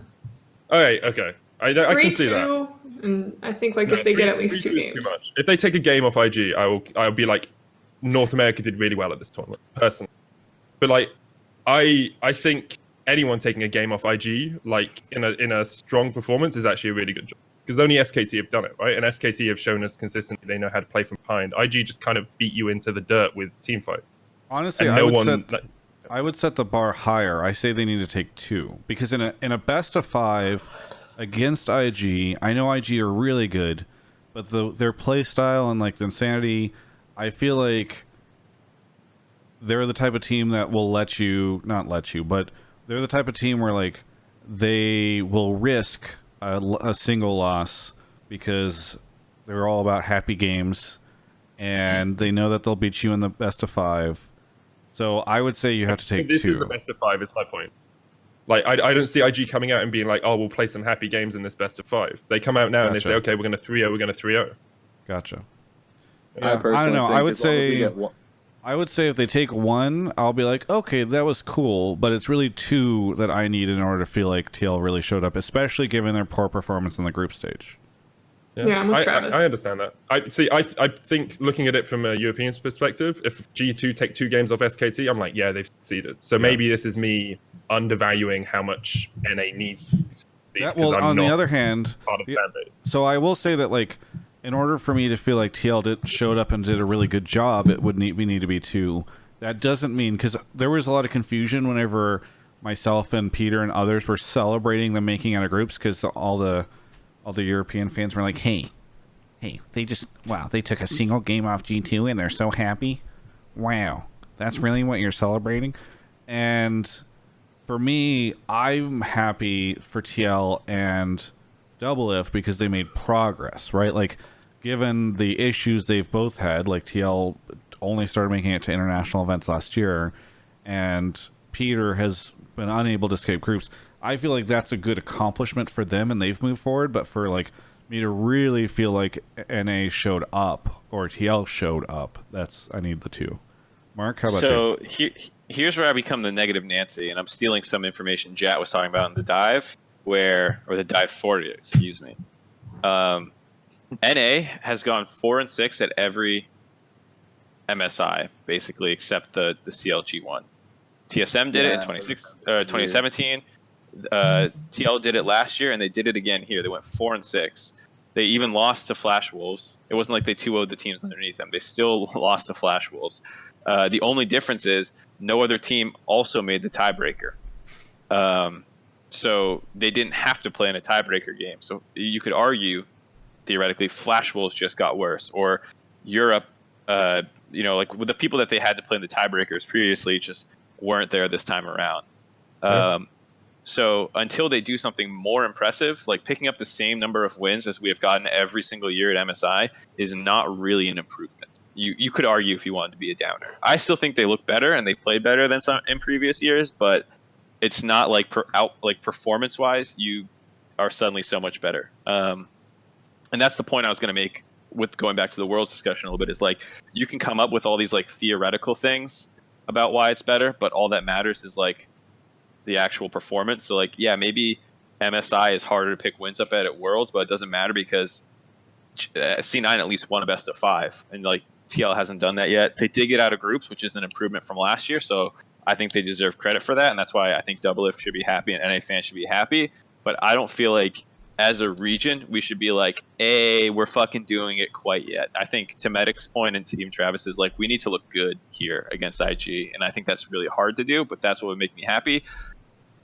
Okay. I can see that. 3-2, and I think like No, if they get at 3-2 least 2 is games. too much. If they take a game off IG, I'll be like, North America did really well at this tournament, personally. But like, I think anyone taking a game off IG, like in a strong performance, is actually a really good job. Because only SKT have done it, right? And SKT have shown us consistently they know how to play from behind. IG just kind of beat you into the dirt with team fights. honestly, And I would set the bar higher. I say they need to take 2, because in a best of 5 against IG, I know IG are really good, but their play style and like the insanity, I feel like they're the type of team that will not let you, but they're the type of team where like they will risk a single loss because they're all about happy games, and they know that they'll beat you in the best of 5. So I would say you have to take 2. This is the best of 5, is my point. Like, I don't see IG coming out and being like, oh, we'll play some happy games in this best of 5. They come out now and they say, okay, we're going to 3-0. Gotcha. I I personally don't know. think I would as long as we say get one- I would say if they take 1, I'll be like, okay, that was cool, but it's really 2 that I need in order to feel like TL really showed up, especially given their poor performance in the group stage. Yeah, I'm with Travis. I understand that. I think looking at it from a European perspective, if G2 take 2 games off SKT, I'm like, yeah, they've succeeded. So maybe this is me undervaluing how much NA needs to succeed because I'm on not the other hand, part of the fan base. so I will say that, like, in order for me to feel like TL showed up and did a really good job, it would we need to be 2. That doesn't mean, because there was a lot of confusion whenever myself and Peter and others were celebrating them making out of groups, because all the European fans were like, hey, they took a single game off G2 and they're so happy. Wow, that's really what you're celebrating? And for me, I'm happy for TL and Doublelift because they made progress, right? Like, given the issues they've both had, like TL only started making it to international events last year, and Peter has been unable to escape groups. I feel like that's a good accomplishment for them, and they've moved forward. But for like me to really feel like NA showed up or TL showed up, I need the 2. Mark, how about you? So here's where I become the negative Nancy, and I'm stealing some information Jat was talking about in the dive, or the dive 40, excuse me. NA has gone 4-6 at every MSI, basically, except the CLG one. TSM did it in 2017. TL did it last year, and they did it again here. They went 4-6. They even lost to Flash Wolves. It wasn't like they 2-0'd the teams underneath them. They still lost to Flash Wolves. The only difference is no other team also made the tiebreaker. So they didn't have to play in a tiebreaker game. So you could argue, theoretically, Flash Wolves just got worse, or Europe, like with the people that they had to play in the tiebreakers previously just weren't there this time around. So until they do something more impressive, like picking up the same number of wins as we have gotten every single year at MSI is not really an improvement. You could argue if you wanted to be a downer. I still think they look better and they play better than some in previous years, but it's not like performance wise, you are suddenly so much better. And that's the point I was going to make with going back to the Worlds discussion a little bit, is like, you can come up with all these like theoretical things about why it's better, but all that matters is like the actual performance. So like, yeah, maybe MSI is harder to pick wins up at Worlds, but it doesn't matter because C9 at least won a best of 5, and like TL hasn't done that yet. They did get out of groups, which is an improvement from last year, so I think they deserve credit for that, and that's why I think Doublelift should be happy and NA fans should be happy. But I don't feel like as a region we should be like, hey, we're fucking doing it quite yet. I think to Medic's point and Team Travis is like, we need to look good here against IG, and I think that's really hard to do, but that's what would make me happy.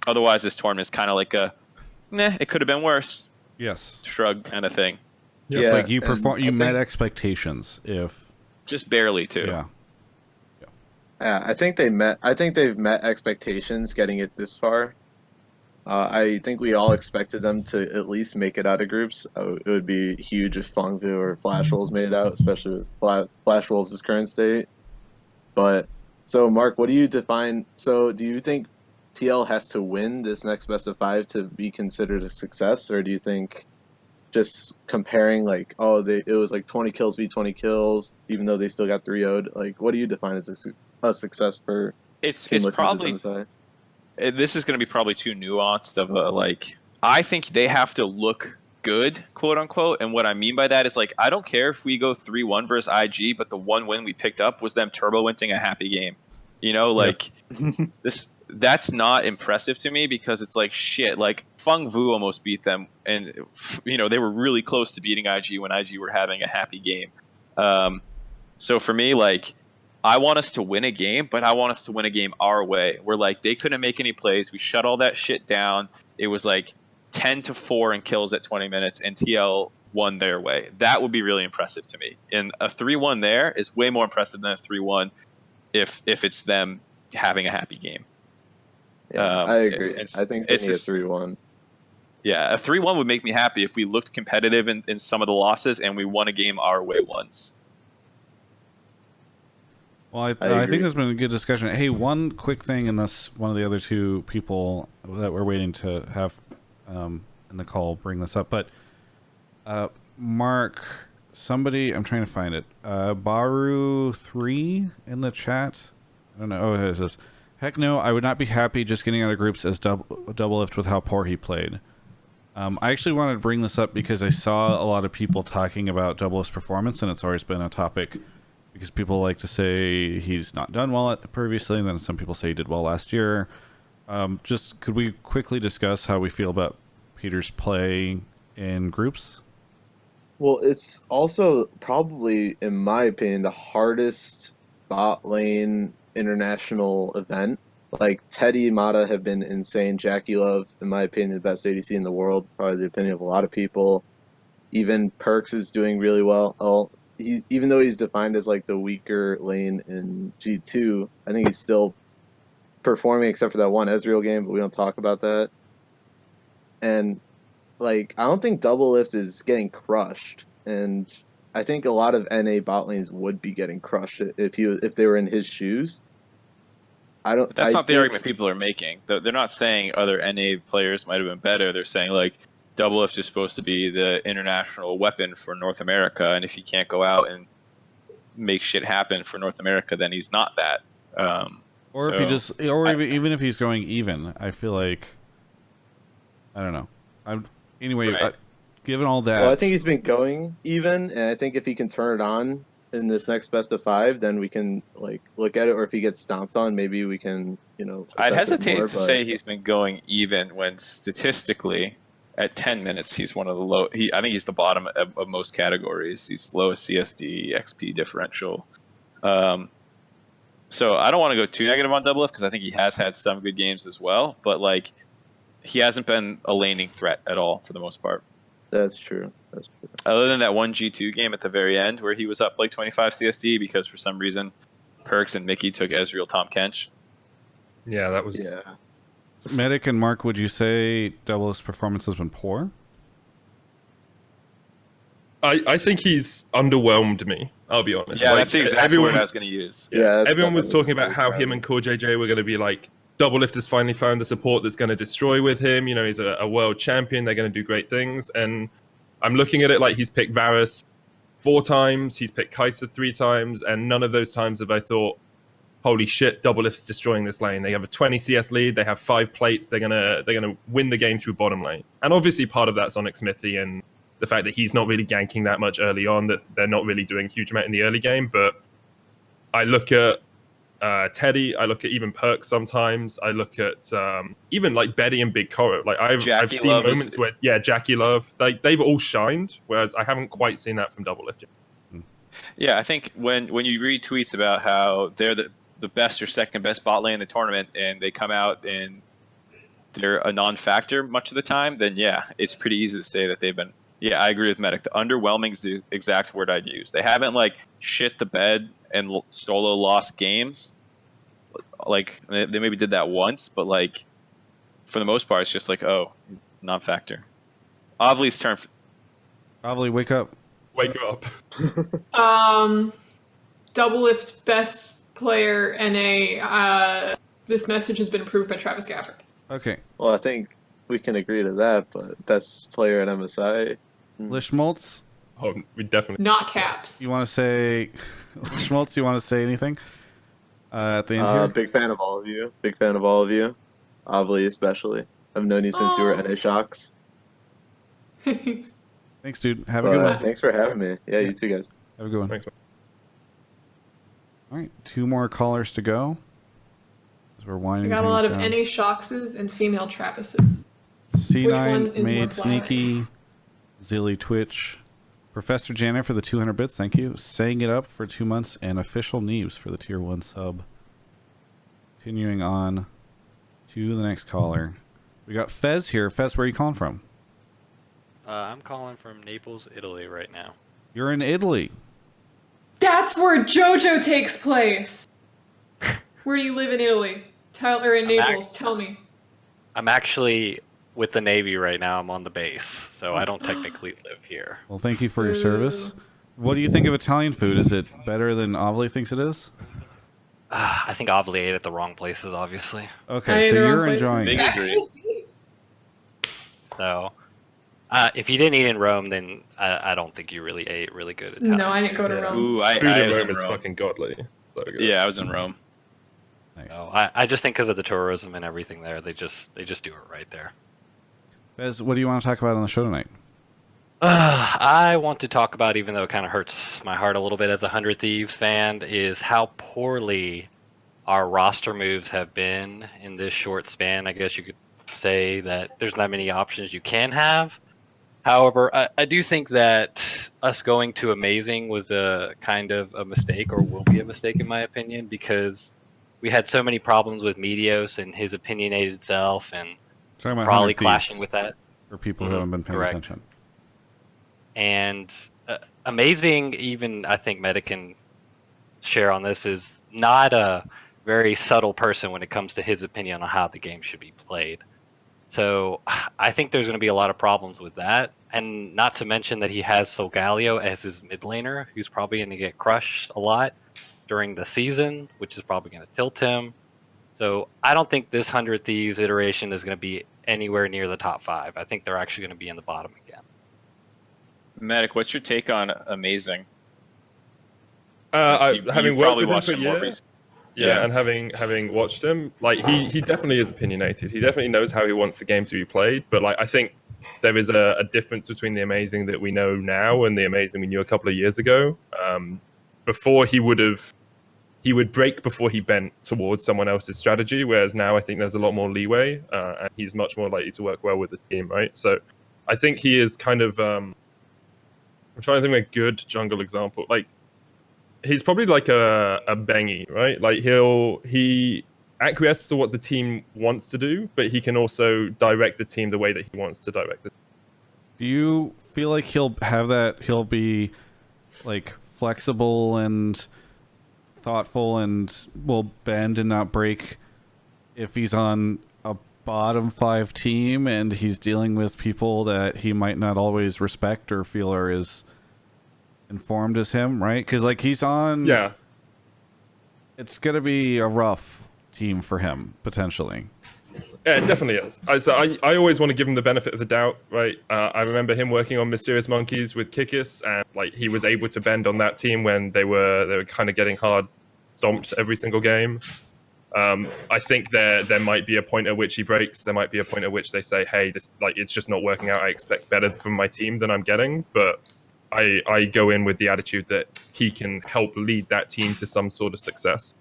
Otherwise, this tournament is kind of like a, it could have been worse. Yes. Shrug kind of thing. Yeah, it's like you met expectations, if just barely too. Yeah. Yeah, I think they've met expectations getting it this far. I think we all expected them to at least make it out of groups. It would be huge if Fangvu or Flash Wolves made it out, especially with Flash Wolves' current state. But so, Mark, what do you define? So, do you think TL has to win this next best of 5 to be considered a success, or do you think just comparing like, it was like 20 kills v 20 kills, even though they still got 3-0'd? Like, what do you define as a success for? It's probably this is going to be probably too nuanced of a like. I think they have to look good, quote unquote, and what I mean by that is like, I don't care if we go 3-1 versus IG, but the one win we picked up was them turbo winting a happy game. You know, like that's not impressive to me, because it's like, shit, like Fangvu almost beat them, and they were really close to beating IG when IG were having a happy game. So for me, like, I want us to win a game, but I want us to win a game our way. Where like they couldn't make any plays, we shut all that shit down. It was like 10-4 in kills at 20 minutes, and TL won their way. That would be really impressive to me. And a 3-1 there is way more impressive than a 3-1 if it's them having a happy game. Yeah, I agree. I think they need a 3-1. Yeah, a 3-1 would make me happy if we looked competitive in some of the losses and we won a game our way once. Well, I think there's been a good discussion. Hey, one quick thing, unless one of the other 2 people that we're waiting to have in the call bring this up. But Mark, somebody, I'm trying to find it. Baru3 in the chat. I don't know. Oh, it says, heck no, I would not be happy just getting out of groups as Doublelift with how poor he played. I actually wanted to bring this up because I saw a lot of people talking about Double's performance, and it's always been a topic because people like to say he's not done well previously, and then some people say he did well last year. Just could we quickly discuss how we feel about Peter's play in groups? Well, it's also probably, in my opinion, the hardest bot lane international event. Like, Teddy and Mata have been insane. Jackie Love, in my opinion, the best ADC in the world, probably the opinion of a lot of people. Even Perks is doing really well. Even though he's defined as like the weaker lane in G2, I think he's still performing except for that one Ezreal game, but we don't talk about that. And like, I don't think Double Lift is getting crushed, and I think a lot of NA bot lanes would be getting crushed if they were in his shoes. But that's not the argument people are making. They're not saying other NA players might have been better. They're saying like Double Lift is supposed to be the international weapon for North America, and if he can't go out and make shit happen for North America, then he's not that. Or if he just, or even if he's going even, I feel like, I don't know. Anyway, right. Given all that, well, I think he's been going even, and I think if he can turn it on in this next best of 5, then we can like look at it. Or if he gets stomped on, maybe we can, I'd assess it hesitate more, to say he's been going even when statistically at 10 minutes he's one of the low. I think he's the bottom of most categories. He's lowest CSD XP differential. So I don't want to go too negative on Double Lift because I think he has had some good games as well, but like he hasn't been a laning threat at all for the most part. That's true. That's true. Other than that one G2 game at the very end where he was up like 25 CSD because for some reason Perks and Mickey took Ezreal Tom Kench. Yeah, that was. Yeah. Medic and Mark, would you say Double's performance has been poor? I think he's underwhelmed me. I'll be honest. Yeah, Like, that's the exact word I was going to use. Yeah, everyone was definitely talking about how him and Core JJ were going to be like, Double Lift has finally found the support that's going to destroy with him. He's a world champion. They're going to do great things. And I'm looking at it like he's picked Varus 4 times. He's picked Kai'Sa 3 times. And none of those times have I thought, holy shit, Double Lift's destroying this lane. They have a 20 CS lead. They have 5 plates. They're gonna win the game through bottom lane. And obviously part of that's Onyx Smithy and the fact that he's not really ganking that much early on, that they're not really doing huge amount in the early game. But I look at Teddy, I look at even Perks sometimes. I look at even like Betty and Big Coro. Like I've seen Love moments where Jackie Love, like they've all shined, whereas I haven't quite seen that from Double Lift yet. Yeah, I think when you read tweets about how they're the best or second best bot lane in the tournament and they come out and they're a non-factor much of the time, then yeah, it's pretty easy to say that they've been. Yeah, I agree with Medic. The underwhelming is the exact word I'd use. They haven't like shit the bed and solo lost games. Like they maybe did that once, but like for the most part, it's just like, oh, non-factor. Ovly's turn. Probably wake up. Wake up. Double Lift best player NA. This message has been approved by Travis Gafford. Okay. Well, I think we can agree to that, but best player at MSI. Lishmoltz, Oh, we definitely. Not caps. you want to say, Lishmoltz, you want to say anything at the end here? Big fan of all of you. Big fan of all of you. Obviously, especially. I've known you since you were NA Shocks. Thanks. Thanks, dude. Have a good one. Thanks for having me. Yeah, you too, guys. Have a good one. Thanks, man. All right, 2 more callers to go. As we're We winding got a lot of things down. NA Shockses and female Travises. C9 Which one is more made flattering? sneaky. Zilly Twitch. Professor Janet for the 200 bits. Thank you. Saying it up for 2 months and official Neves for the tier 1 sub. Continuing on to the next caller. We got Fez here. Fez, where are you calling from? I'm calling from Naples, Italy right now. You're in Italy. That's where JoJo takes place. Where do you live in Italy? Or in Naples? Tell me. I'm actually with the Navy right now. I'm on the base, so I don't technically live here. Well, thank you for your service. What do you think of Italian food? Is it better than Ovly thinks it is? I think Ovly ate at the wrong places, obviously. Okay, so you're enjoying Big it. agree. So, if you didn't eat in Rome, then I don't think you really ate really good Italian. No, I didn't go to Rome. Ooh, I Food in was Rome in is Rome. fucking godly. So good. Yeah, I was in Rome. Nice. No, I just think because of the tourism and everything there, they just do it right there. Fez, what do you want to talk about on the show tonight? I want to talk about, even though it kind of hurts my heart a little bit as a 100 Thieves fan, is how poorly our roster moves have been in this short span. I guess you could say that there's not many options you can have. However, I do think that us going to Amazing was a kind of a mistake, or will be a mistake in my opinion, because we had so many problems with Medios and his opinionated self, and Talking about probably 100 clashing Thieves, with that. for people who haven't been paying correct. attention. And Amazing, even I think Meta can share on this, is not a very subtle person when it comes to his opinion on how the game should be played. So I think there's going to be a lot of problems with that. And not to mention that he has Solgaleo as his mid laner, who's probably going to get crushed a lot during the season, which is probably going to tilt him. So I don't think this 100 Thieves iteration is going to be anywhere near the top 5. I think they're actually going to be in the bottom again. Medic, what's your take on Amazing? Having worked with him for a year, recently. yeah, and having watched him, like he definitely is opinionated. He definitely knows how he wants the game to be played. But like I think there is a difference between the Amazing that we know now and the Amazing we knew a couple of years ago. Before he would break before he bent towards someone else's strategy, whereas now I think there's a lot more leeway, and he's much more likely to work well with the team, right? So I think he is kind of. I'm trying to think of a good jungle example. Like, he's probably like a Bengy, right? Like he acquiesces to what the team wants to do, but he can also direct the team the way that he wants to direct it. Do you feel like he'll have that? He'll be like flexible and thoughtful and will bend and not break if he's on a bottom 5 team and he's dealing with people that he might not always respect or feel are as informed as him, right? Because like he's on, Yeah, it's gonna be a rough team for him potentially. yeah, it definitely is. I always want to give him the benefit of the doubt, right? I remember him working on Mysterious Monkeys with Kikis, and like he was able to bend on that team when they were kind of getting hard stomped every single game. I think there might be a point at which he breaks. There might be a point at which they say, "Hey, this like it's just not working out. I expect better from my team than I'm getting." But I go in with the attitude that he can help lead that team to some sort of success.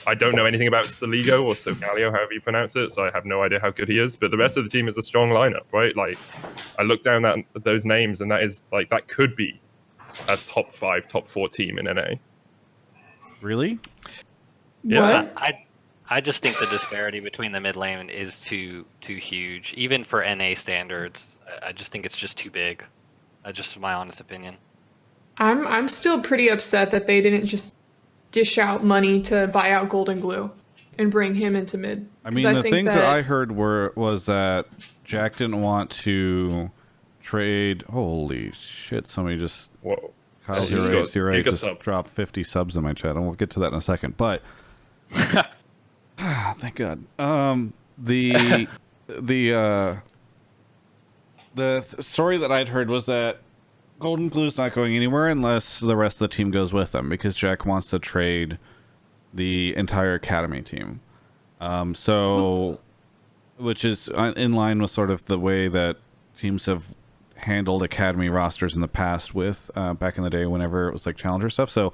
I don't know anything about Soligo or Sogaleo, however you pronounce it, so I have no idea how good he is. But the rest of the team is a strong lineup, right? Like, I look down at those names, and that is like that could be a top 5, top 4 team in NA. Really? Yeah. What? I just think the disparity between the mid lane is too huge, even for NA standards. I just think it's just too big. Just my honest opinion. I'm still pretty upset that they didn't just dish out money to buy out Golden Glue and bring him into mid. I mean, the things that I heard was that Jack didn't want to trade. Holy shit! Somebody just Whoa. Kyle Oh, Zero giga just sub. dropped 50 subs in my chat, and we'll get to that in a second. But thank God. The story that I'd heard was that Golden Glue's not going anywhere unless the rest of the team goes with them, because Jack wants to trade the entire academy team. Which is in line with sort of the way that teams have handled academy rosters in the past with back in the day whenever it was like challenger stuff. So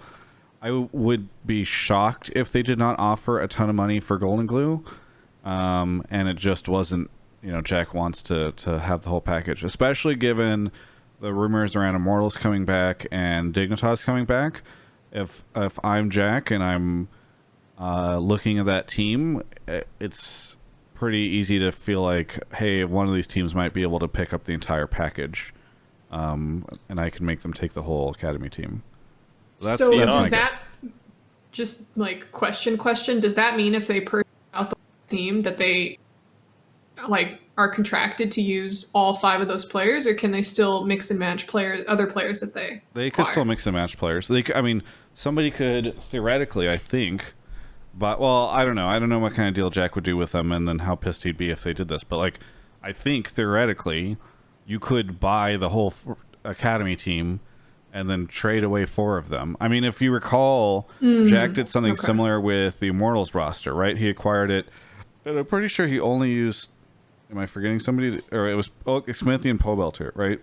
I would be shocked if they did not offer a ton of money for Golden Glue, and it just wasn't, Jack wants to have the whole package, especially given the rumors around Immortals coming back and Dignitas coming back. If I'm Jack and I'm looking at that team, it's pretty easy to feel like, hey, one of these teams might be able to pick up the entire package, and I can make them take the whole academy team. That's my does guess. that just like question? Does that mean if they purchase out the team that they like are contracted to use all 5 of those players, or can they still mix and match other players that they could acquire? still mix and match players. I mean, somebody could theoretically, I think, but well, I don't know what kind of deal Jack would do with them, and then how pissed he'd be if they did this. But like, I think theoretically, you could buy the whole academy team and then trade away 4 of them. I mean, if you recall, Jack did something similar with the Immortals roster, right? He acquired it, but I'm pretty sure he only used Am I forgetting somebody? Or it was Smithy and Pobelter, right?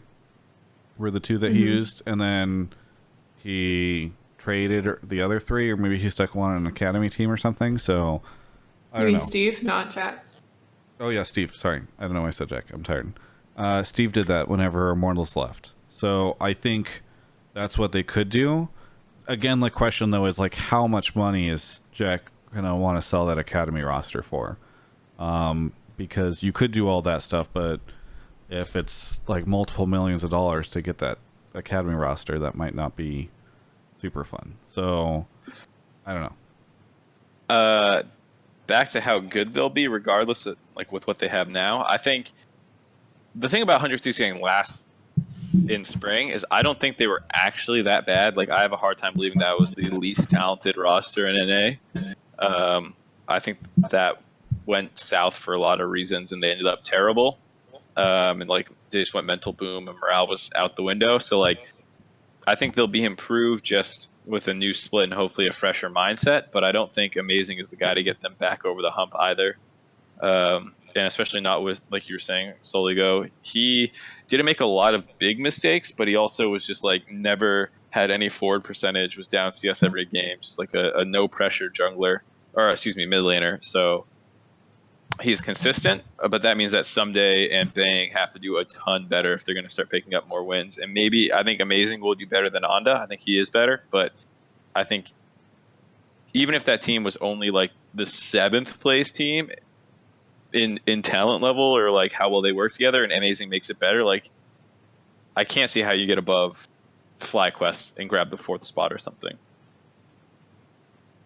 Were the two that he used, and then he traded the other three, or maybe he stuck one on an academy team or something. So I You don't mean know. Steve, not Jack? Oh yeah, Steve. Sorry, I don't know why I said Jack. I'm tired. Steve did that whenever Immortals left. So I think that's what they could do. Again, the question though is like, how much money is Jack gonna want to sell that academy roster for? Because you could do all that stuff, but if it's like multiple millions of dollars to get that academy roster, that might not be super fun. So I don't know. Back to how good they'll be, regardless of like with what they have now. I think the thing about 100 Thieves getting last in spring is I don't think they were actually that bad. Like I have a hard time believing that was the least talented roster in NA. I think that went south for a lot of reasons, and they ended up terrible. And like they just went mental boom, and morale was out the window. So like I think they'll be improved just with a new split and hopefully a fresher mindset. But I don't think Amazing is the guy to get them back over the hump either. And especially not with, like you were saying, Soligo. He didn't make a lot of big mistakes, but he also was just like never had any forward percentage, was down CS every game, just like a no pressure jungler, or excuse me, mid laner. So he's consistent, but that means that someday and Bang have to do a ton better if they're going to start picking up more wins. And maybe I think Amazing will do better than Onda. I think he is better, but I think even if that team was only like the 7th place team in talent level, or like how well they work together, and Amazing makes it better, like I can't see how you get above FlyQuest and grab the 4th spot or something.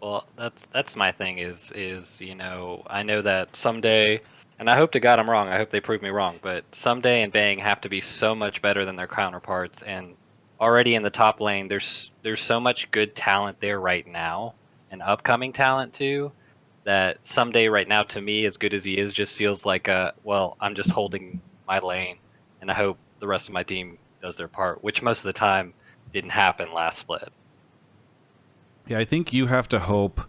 Well, that's my thing is you know, I know that someday, and I hope to God I'm wrong, I hope they prove me wrong, but someday and Bang have to be so much better than their counterparts, and already in the top lane there's so much good talent there right now, and upcoming talent too, that someday right now, to me, as good as he is, just feels like well, I'm just holding my lane, and I hope the rest of my team does their part, which most of the time didn't happen last split. Yeah, I think you have to hope,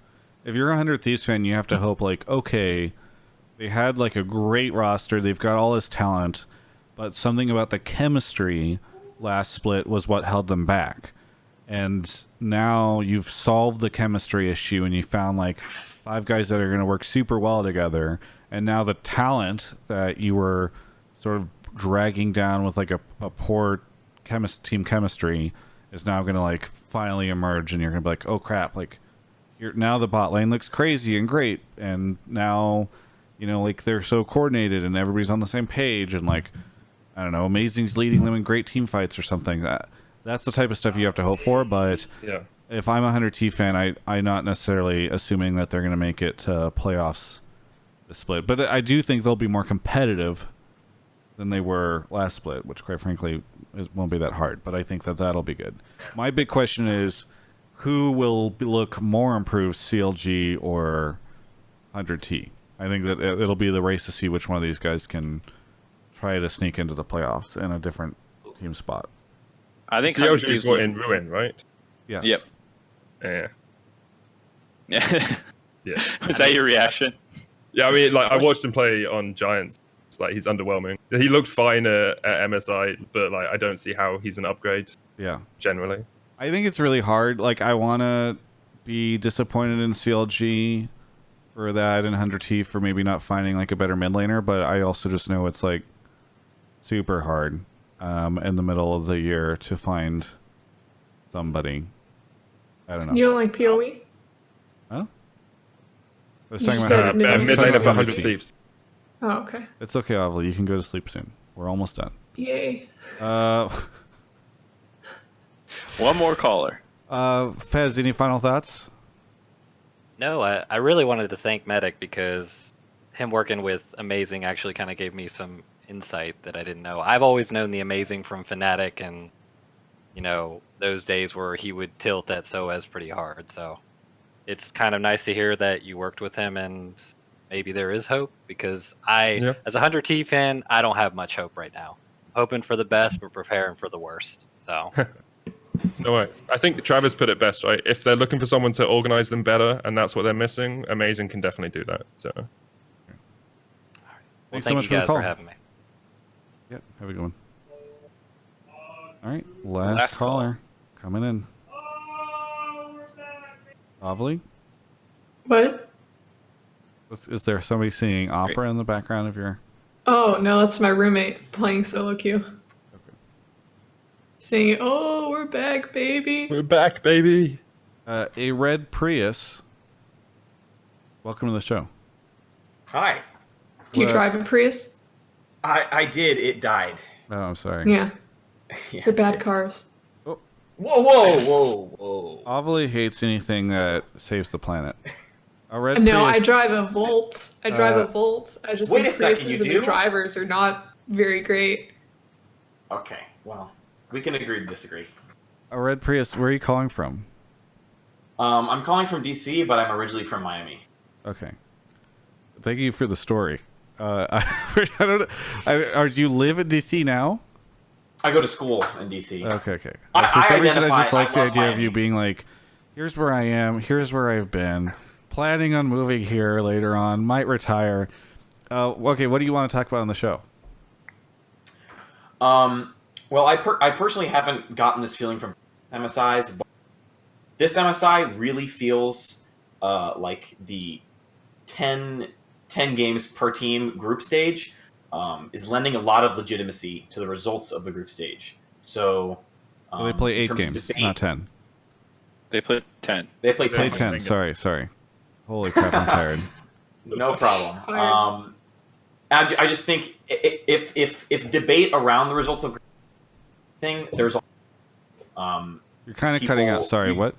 if you're a 100 Thieves fan, you have to hope like, okay, they had like a great roster, they've got all this talent, but something about the chemistry last split was what held them back. And now you've solved the chemistry issue, and you found like 5 guys that are going to work super well together. And now the talent that you were sort of dragging down with like a poor team chemistry is now going to like finally emerge, and you're going to be like, oh crap, like now the bot lane looks crazy and great, and now, you know, like they're so coordinated and everybody's on the same page, and like, I don't know, Amazing's leading them in great team fights or something. That's the type of stuff you have to hope for. But Yeah. if I'm a 100T fan, I'm not necessarily assuming that they're going to make it to playoffs this split. But I do think they'll be more competitive than they were last split, which quite frankly won't be that hard. But I think that that'll be good. My big question is, who will look more improved, CLG or 100T? I think that it'll be the race to see which one of these guys can try to sneak into the playoffs in a different team spot. I think CLG brought in Ruin, right? Yes. Yep. Yeah. Yeah. Was that your reaction? Yeah, I mean, like I watched him play on Giants. It's like he's underwhelming. He looked fine at MSI, but like I don't see how he's an upgrade. Yeah. Generally, I think it's really hard. Like I want to be disappointed in CLG for that, and 100T for maybe not finding like a better mid laner, but I also just know it's like super hard in the middle of the year to find somebody. I don't know. You don't like PoE? Huh? I was You talking said about mid- mid lane of 100 Thieves. Oh, okay. It's okay, Avli. You can go to sleep soon. We're almost done. Yay. One more caller. Fez, any final thoughts? No, I really wanted to thank Medic, because him working with Amazing actually kind of gave me some insight that I didn't know. I've always known the Amazing from Fnatic, and you know, those days where he would tilt at SOAS pretty hard. So it's kind of nice to hear that you worked with him, and maybe there is hope, because as a 100T fan, I don't have much hope right now. Hoping for the best, but preparing for the worst. So. No way. I think Travis put it best, right? If they're looking for someone to organize them better, and that's what they're missing, Amazing can definitely do that. So. Thanks so thank much you for the guys call. for having me. Yep, have a good one. All right, last caller coming in. Ovely? What? Is there somebody singing opera in the background of your... Oh, no, that's my roommate playing solo queue. Okay. Saying, oh, we're back, baby. We're back, baby. A red Prius. Welcome to the show. Hi. Do you Well- drive a Prius? I did. It died. Oh, I'm sorry. Yeah, Yeah, they're it bad did. cars. Whoa, whoa. Ovely hates anything that saves the planet. A red No, I Prius... drive a Volt. I drive a Volt. I just Wait think a second, Priuses you and do? the drivers are not very great. Okay, well, we can agree to disagree. A red Prius, where are you calling from? I'm calling from DC, but I'm originally from Miami. Okay. Thank you for the story. I don't know. Do you live in DC now? I go to school in DC. Okay. For I some reason, I just identify- like I the love idea of Miami. you being like, here's where I am, here's where I've been, planning on moving here later on, might retire. Okay, what do you want to talk about on the show? Well, I personally haven't gotten this feeling from MSIs, but this MSI really feels like the 10 games per team group stage is lending a lot of legitimacy to the results of the group stage. So Well, they play in 8 terms of games, debate, not 10. They played 10. They play Play 10. 10, sorry. Holy crap, I'm tired. No problem. Fired. I just think if debate around the results of thing, there's You're kind of cutting out, sorry, what?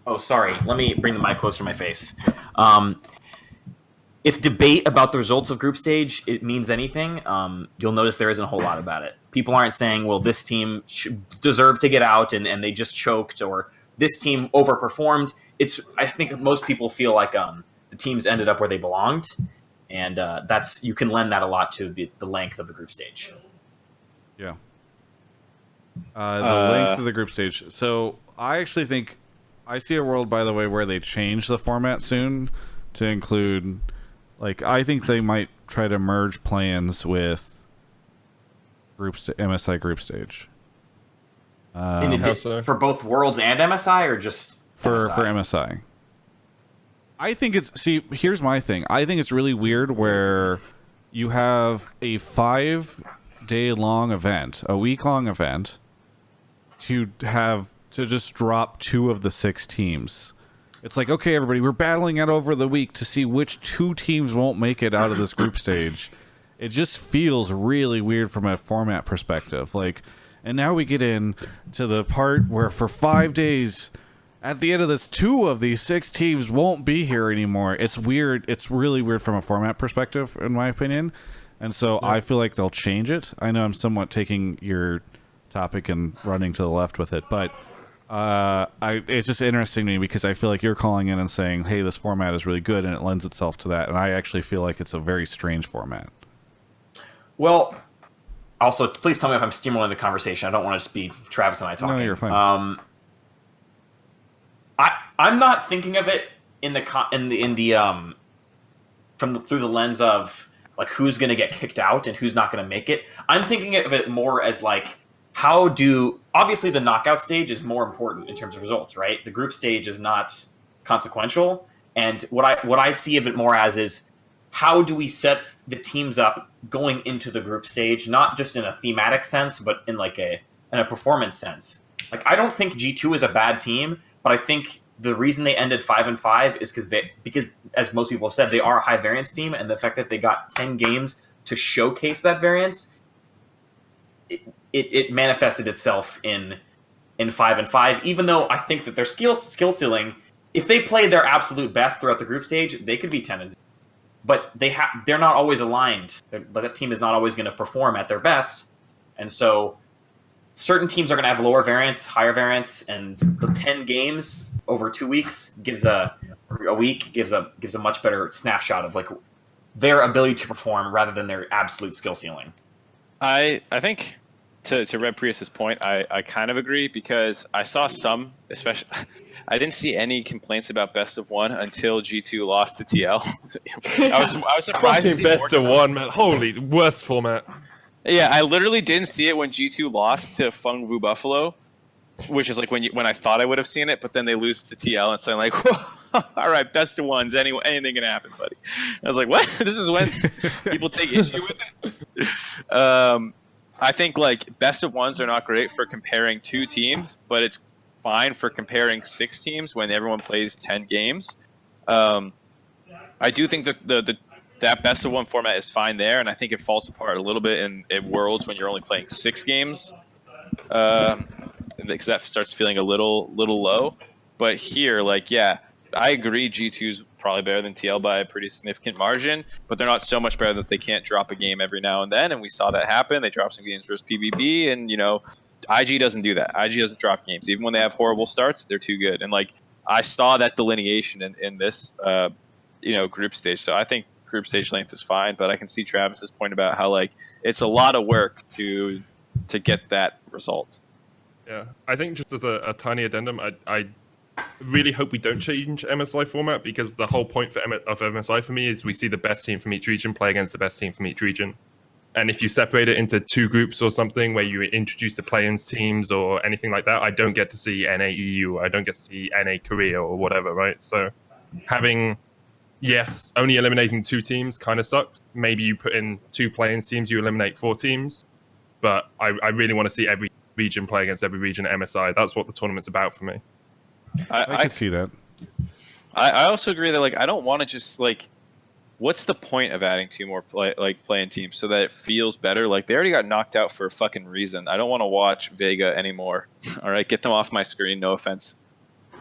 Oh, sorry. Let me bring the mic closer to my face. If debate about the results of group stage it means anything, you'll notice there isn't a whole lot about it. People aren't saying, well, this team deserved to get out and they just choked, or this team overperformed. I think most people feel like the teams ended up where they belonged, and you can lend that a lot to the length of the group stage. Yeah. The length of the group stage. So I actually think I see a world, by the way, where they change the format soon to include, like, I think they might try to merge plans with MSI group stage. How so? For both Worlds and MSI, or just for MSI? MSI. I think here's my thing. I think it's really weird where you have a 5-day-long event, a week-long event, to just drop 2 of the 6 teams. It's like, okay, everybody, we're battling out over the week to see which 2 teams won't make it out of this group stage. It just feels really weird from a format perspective. Like, and now we get in to the part where for 5 days, at the end of this, 2 of these 6 teams won't be here anymore. It's weird. It's really weird from a format perspective, in my opinion. And so I feel like they'll change it. I know I'm somewhat taking your topic and running to the left with it, but it's just interesting to me because I feel like you're calling in and saying, hey, this format is really good and it lends itself to that. And I actually feel like it's a very strange format. Well, also, please tell me if I'm stimulating the conversation. I don't want to just be Travis and I talking. No, you're fine. I'm not thinking of it through the lens of like who's going to get kicked out and who's not going to make it. I'm thinking of it more as like obviously the knockout stage is more important in terms of results, right? The group stage is not consequential, and what I see of it more as is how do we set the teams up going into the group stage, not just in a thematic sense, but in like in a performance sense. Like I don't think G2 is a bad team, but I think the reason they ended 5-5 is because as most people have said, they are a high variance team, and the fact that they got 10 games to showcase that variance, it manifested itself in 5-5. Even though I think that their skill ceiling, if they play their absolute best throughout the group stage, they could be 10-0. But they're not always aligned. That team is not always going to perform at their best, and so certain teams are going to have lower variance, higher variance, and the 10 games over 2 weeks gives a much better snapshot of like their ability to perform rather than their absolute skill ceiling. I think to Red Prius's point, I kind of agree because I saw some, especially, I didn't see any complaints about best of one until G2 lost to TL. I was surprised to Fucking see best more. of one, man. Holy, worst format. Yeah, I literally didn't see it when G2 lost to Fung Wu Buffalo, which is like when I thought I would have seen it, but then they lose to TL, and so I'm like, whoa, all right, best of ones, anything can happen, buddy. I was like, what? This is when people take issue with it. I think like best of ones are not great for comparing two teams, but it's fine for comparing 6 teams when everyone plays 10 games. I do think that best of one format is fine there, and I think it falls apart a little bit in Worlds when you're only playing 6 games, because that starts feeling a little low. But here, like, yeah, I agree G2's probably better than TL by a pretty significant margin, but they're not so much better that they can't drop a game every now and then, and we saw that happen. They dropped some games versus PvB, and, you know, IG doesn't do that. IG doesn't drop games. Even when they have horrible starts, they're too good. And, like, I saw that delineation in this, group stage. So I think group stage length is fine, but I can see Travis's point about how, like, it's a lot of work to get that result. Yeah, I think just as a tiny addendum, I really hope we don't change MSI format, because the whole point of MSI for me is we see the best team from each region play against the best team from each region. And if you separate it into 2 groups or something where you introduce the play-ins teams or anything like that, I don't get to see NA EU, I don't get to see NA Korea or whatever, right? So having, yes, only eliminating 2 teams kind of sucks. Maybe you put in 2 play-ins teams, you eliminate 4 teams. But I really want to see every region play against every region at MSI. That's what the tournament's about for me. I can see that. I also agree that, like, I don't want to just, like, what's the point of adding 2 more playing teams so that it feels better? Like, they already got knocked out for a fucking reason. I don't want to watch Vega anymore. All right, get them off my screen. No offense,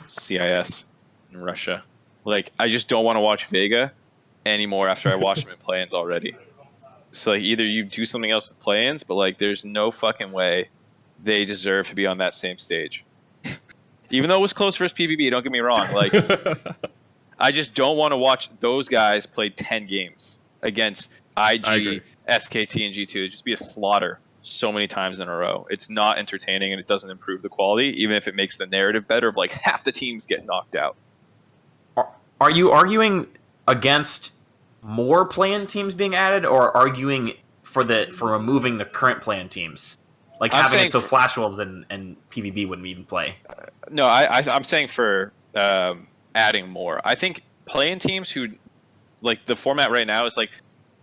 CIS in Russia. Like, I just don't want to watch Vega anymore after I watched them in play-ins already. So, like, either you do something else with play-ins, but, like, there's no fucking way they deserve to be on that same stage. Even though it was close versus PvB, don't get me wrong. Like, I just don't want to watch those guys play 10 games against IG, SKT, and G2. It'd just be a slaughter so many times in a row. It's not entertaining, and it doesn't improve the quality, even if it makes the narrative better of, like, half the teams get knocked out. Are you arguing against more play-in teams being added, or arguing for removing the current play-in teams? Like, having it so Flash Wolves and PvB wouldn't even play. No, I'm saying for adding more. I think play-in teams who, like, the format right now is like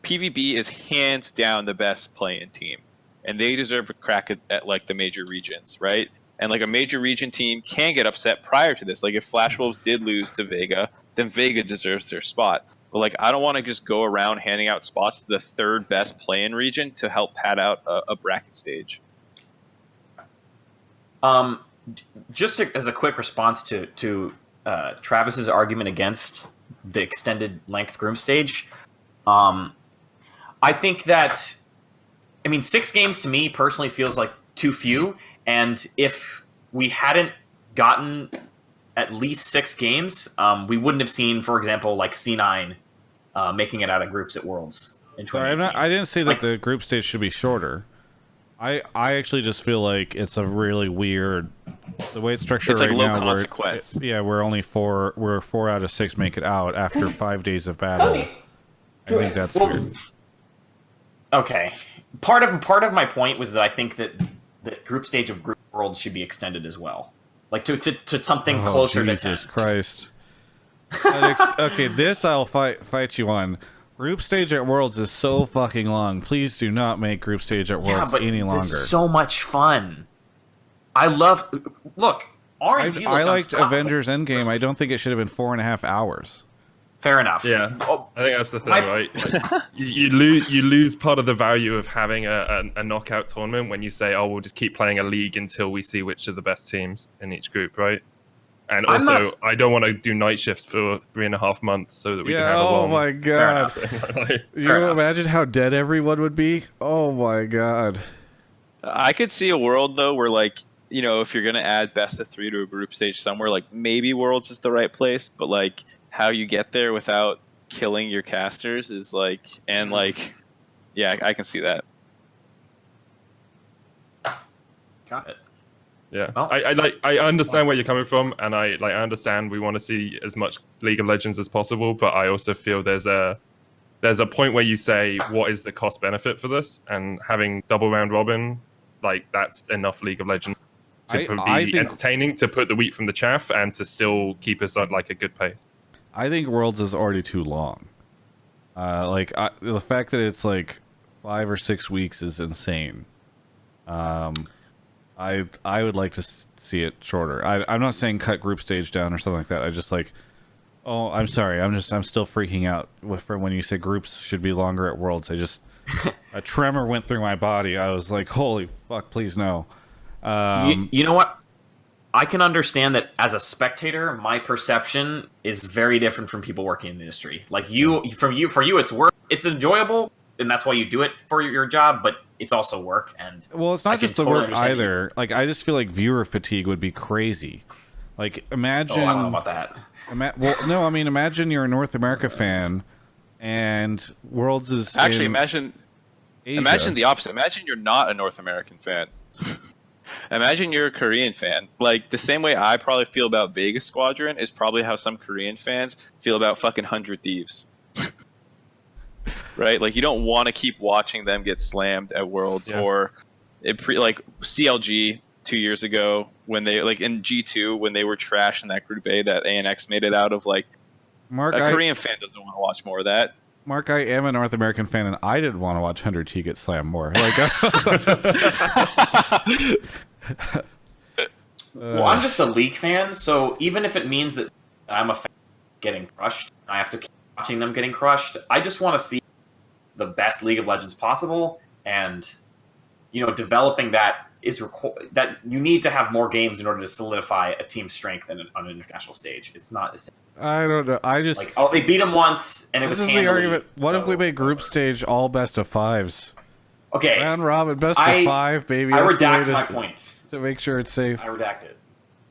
PvB is hands down the best play-in team, and they deserve a crack at like the major regions, right? And like a major region team can get upset prior to this. Like, if Flash Wolves did lose to Vega, then Vega deserves their spot. But, like, I don't want to just go around handing out spots to the 3rd best play-in region to help pad out a bracket stage. Just as a quick response to Travis's argument against the extended length group stage, I think that, 6 games to me personally feels like too few, and if we hadn't gotten at least 6 games, we wouldn't have seen, for example, like C9 making it out of groups at Worlds in 2018. I didn't say that the group stage should be shorter. I actually just feel like it's a really weird, the way it's structured it's right like low now. Consequence. We're 4 out of 6 make it out after 5 days of battle. I think that's weird. Okay, part of my point was that I think that the group stage of Group Worlds should be extended as well, like to something closer to 10. Jesus Christ. Okay, this I'll fight you on. Group stage at Worlds is so fucking long. Please do not make group stage at Worlds any longer. It's so much fun. I love. Look, RNG. I liked Avengers Endgame. I don't think it should have been 4.5 hours. Fair enough. Yeah, I think that's the thing, right? Like, you lose part of the value of having a knockout tournament when you say, "Oh, we'll just keep playing a league until we see which are the best teams in each group," right? And also, I don't want to do night shifts for 3.5 months so that we can have a long. Oh my god! You imagine how dead everyone would be? Oh my god! I could see a world though where, like, you know, if you're gonna add best of 3 to a group stage somewhere, like maybe Worlds is the right place, but like how you get there without killing your casters is like, and like, yeah, I can see that. Got it. Yeah, Well- I understand where you're coming from, and I understand we want to see as much League of Legends as possible, but I also feel there's a point where you say, what is the cost benefit for this? And having double round robin, like that's enough League of Legends to I be think- entertaining, to put the wheat from the chaff, and to still keep us at like a good pace. I think Worlds is already too long. The fact that it's like 5 or 6 weeks is insane. I would like to see it shorter. I'm not saying cut group stage down or something like that. I just like, oh, I'm sorry. I'm still freaking out from when you say groups should be longer at Worlds. A tremor went through my body. I was like, holy fuck, please no. You know what? I can understand that as a spectator, my perception is very different from people working in the industry. Like for you, it's work. It's enjoyable, and that's why you do it for your job. But it's also work, and well, it's I not can just the totally work understand you. either. Like, I just feel like viewer fatigue would be crazy. Like, imagine. Oh, I don't know about that. Imagine you're a North America fan, and Worlds is Actually, in imagine Asia. the opposite. Imagine you're not a North American fan. Imagine you're a Korean fan. Like, the same way I probably feel about Vegas Squadron is probably how some Korean fans feel about fucking 100 Thieves. Right? Like, you don't want to keep watching them get slammed at Worlds, or like CLG 2 years ago when they, like, in G2 when they were trash in that Group A that ANX made it out of. Like, Mark, a Korean fan doesn't want to watch more of that. Mark, I am a North American fan, and I didn't want to watch 100T get slammed more. Like, Well, I'm just a League fan, so even if it means that I'm a fan getting crushed, I have to keep watching them getting crushed. I just want to see the best League of Legends possible, and developing that is that you need to have more games in order to solidify a team's strength on an international stage. It's not the same. I don't know. I just like, they beat them once, and it was this is handily, the argument. What if we made group stage all best of 5s? Okay, round robin, best of 5, baby. I That's the way redact my point to make sure it's safe. I redact it.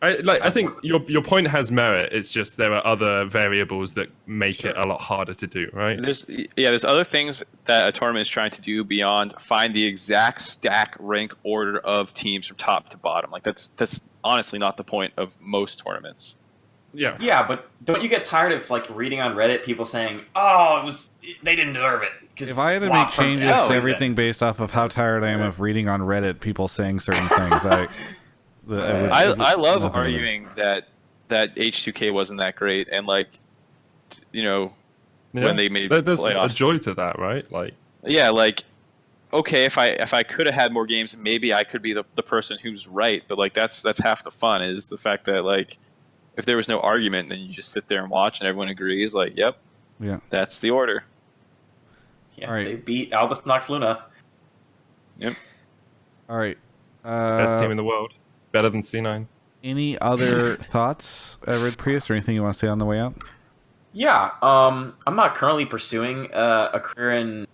I think your point has merit. It's just there are other variables that make it a lot harder to do, right? There's other things that a tournament is trying to do beyond find the exact stack rank order of teams from top to bottom. Like, that's honestly not the point of most tournaments. Yeah, but don't you get tired of like reading on Reddit people saying, "Oh, they didn't deserve it"? If I had to make changes to everything based off of how tired I am of reading on Reddit people saying certain things, I love arguing that H2K wasn't that great, and like, when they made there's playoffs, a joy to that, right? Like, yeah, like, okay, if I could have had more games, maybe I could be the person who's right, but like that's half the fun, is the fact that, like, if there was no argument, then you just sit there and watch, and everyone agrees, like, yep, that's the order. Yeah, they beat Albus Nox Luna. Yep. All right. Best team in the world. Better than C9. Any other thoughts, Red Prius, or anything you want to say on the way out? Yeah, I'm not currently pursuing a career in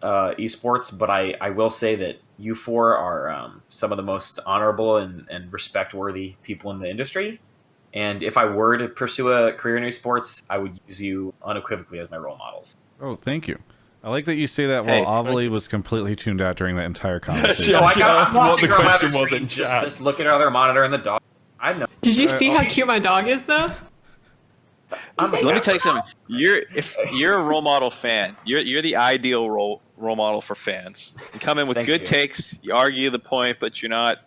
esports, but I will say that you four are some of the most honorable and respect-worthy people in the industry. And if I were to pursue a career in esports, I would use you unequivocally as my role models. Oh, thank you. I like that you say that while Avali was completely tuned out during that entire conversation. I'm watching her on the screen. Just look at her other monitor and the dog. I know. Did you see how cute my dog is, though? Let me tell you something. If you're a role model fan, you're the ideal role model for fans. You come in with good takes, you argue the point, but you're not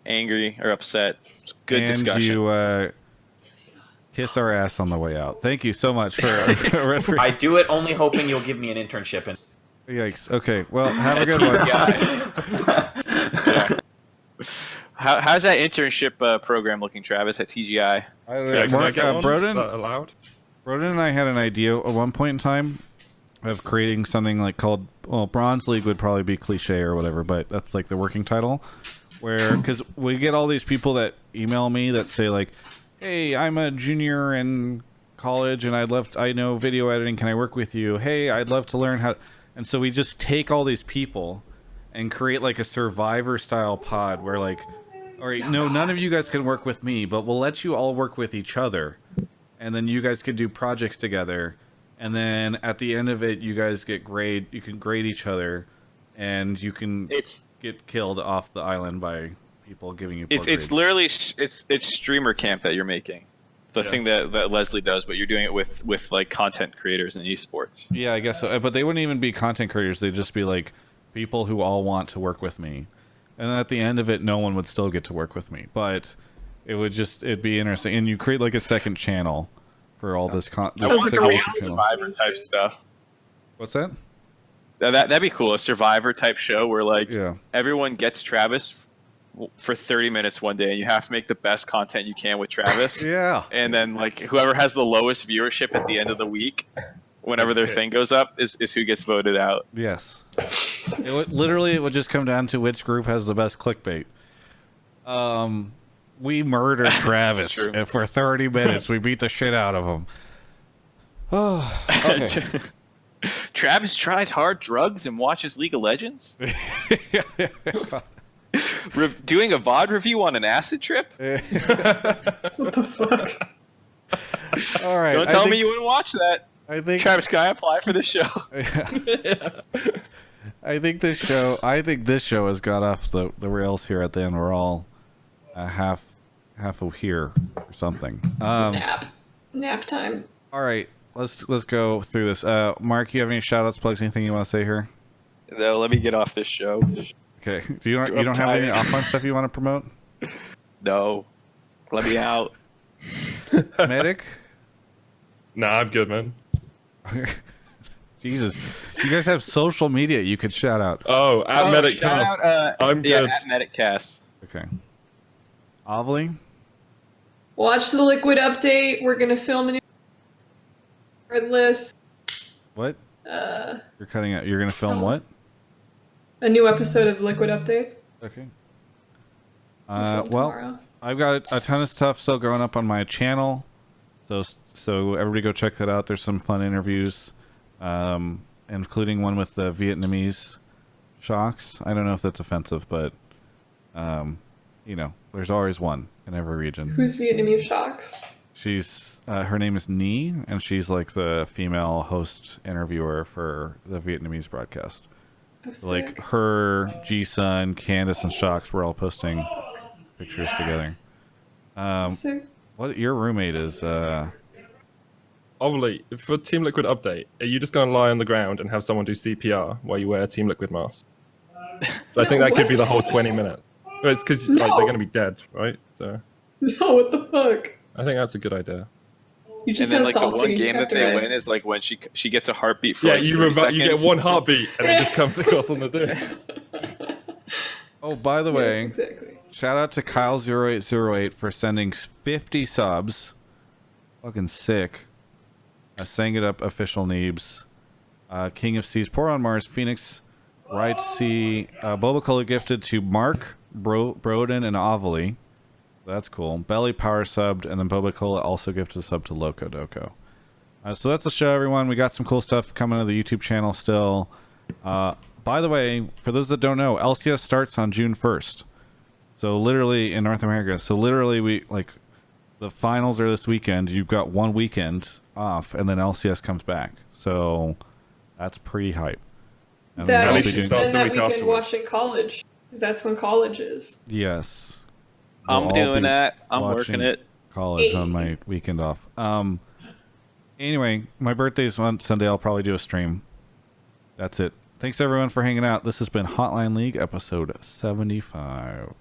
angry or upset. It's good discussion. You kiss our ass on the way out. Thank you so much for I do it only hoping you'll give me an internship. Yikes. Okay. Well, have a good one. How's that internship program looking, Travis, at TGI? Brodin and I had an idea at one point in time of creating something like called, Bronze League would probably be cliche or whatever, but that's like the working title. Because we get all these people that email me that say like, hey, I'm a junior in college and I know video editing. Can I work with you? Hey, I'd love to learn how. And so we just take all these people and create like a Survivor style pod where like, all right, no, none of you guys can work with me, but we'll let you all work with each other. And then you guys can do projects together. And then at the end of it, you guys get you can grade each other. and you can get killed off the island by people giving you. It's literally it's streamer camp that you're making. The thing that Leslie does, but you're doing it with like content creators and esports. Yeah, I guess so. But they wouldn't even be content creators. They'd just be like people who all want to work with me. And then at the end of it, no one would still get to work with me. But it'd be interesting. And you create like a second channel for all this content. I want Survivor type stuff. What's that? That'd be cool. A Survivor type show where like everyone gets Travis for 30 minutes one day, and you have to make the best content you can with Travis. Yeah. And then like whoever has the lowest viewership at the end of the week, whenever their thing goes up, is who gets voted out. Yes. It would just come down to which group has the best clickbait. We murdered Travis and for 30 minutes. We beat the shit out of him. Oh, okay. Travis tries hard drugs and watches League of Legends? Doing a VOD review on an acid trip? What the fuck? All right. Don't tell me you wouldn't watch that. I think Travis, can I apply for this show? I think this show has got off the rails here at the end. We're all half of here or something. Nap time. All right. Let's go through this. Mark, you have any shout outs, plugs, anything you want to say here? No, let me get off this show. Okay. You don't have any offline stuff you want to promote? No. Let me out. Medic? Nah, I'm good, man. Jesus. You guys have social media you could shout out. Oh, at Mediccast. I'm good. Yeah, at Mediccast. Okay. Ovely? Watch the Liquid update. We're gonna film a new list. What? You're cutting out. You're gonna film what? A new episode of Liquid Update. Okay. Well, tomorrow. I've got a ton of stuff still going up on my channel, so everybody go check that out. There's some fun interviews, including one with the Vietnamese shocks. I don't know if that's offensive, but there's always one in every region. Who's Vietnamese shocks? She's her name is Nhi, and she's like the female host interviewer for the Vietnamese broadcast. Like her, G-Sun, Candace, and Shocks were all posting pictures together. What your roommate is? Ovely, for Team Liquid update, are you just gonna lie on the ground and have someone do CPR while you wear a Team Liquid mask? So I think that could be the whole 20 minutes. No, it's because they're gonna be dead, right? So. No, what the fuck? I think that's a good idea. You just and then like the one game that they win is like when she gets a heartbeat for you get one heartbeat and it just comes across on the thing. Oh, by the way, exactly. Shout out to Kyle0808 for sending 50 subs. Fucking sick. Sang it up official Neebs. King of Seas, Poor on Mars, Phoenix, Right Sea, Bobacola gifted to Mark, Brodin, and Ovely. That's cool. Belly power subbed, and then Boba Cola also gifted a sub to Loco Doco. So that's the show, everyone. We got some cool stuff coming to the YouTube channel still. By the way, for those that don't know, LCS starts on June 1st. So literally in North America. So literally the finals are this weekend. You've got one weekend off, and then LCS comes back. So that's pretty hype. And that you should spend that weekend watching college, because that's when college is. Yes. I'm doing that. I'm working it. College on my weekend off. Anyway, my birthday's on Sunday. I'll probably do a stream. That's it. Thanks everyone for hanging out. This has been Hotline League episode 75.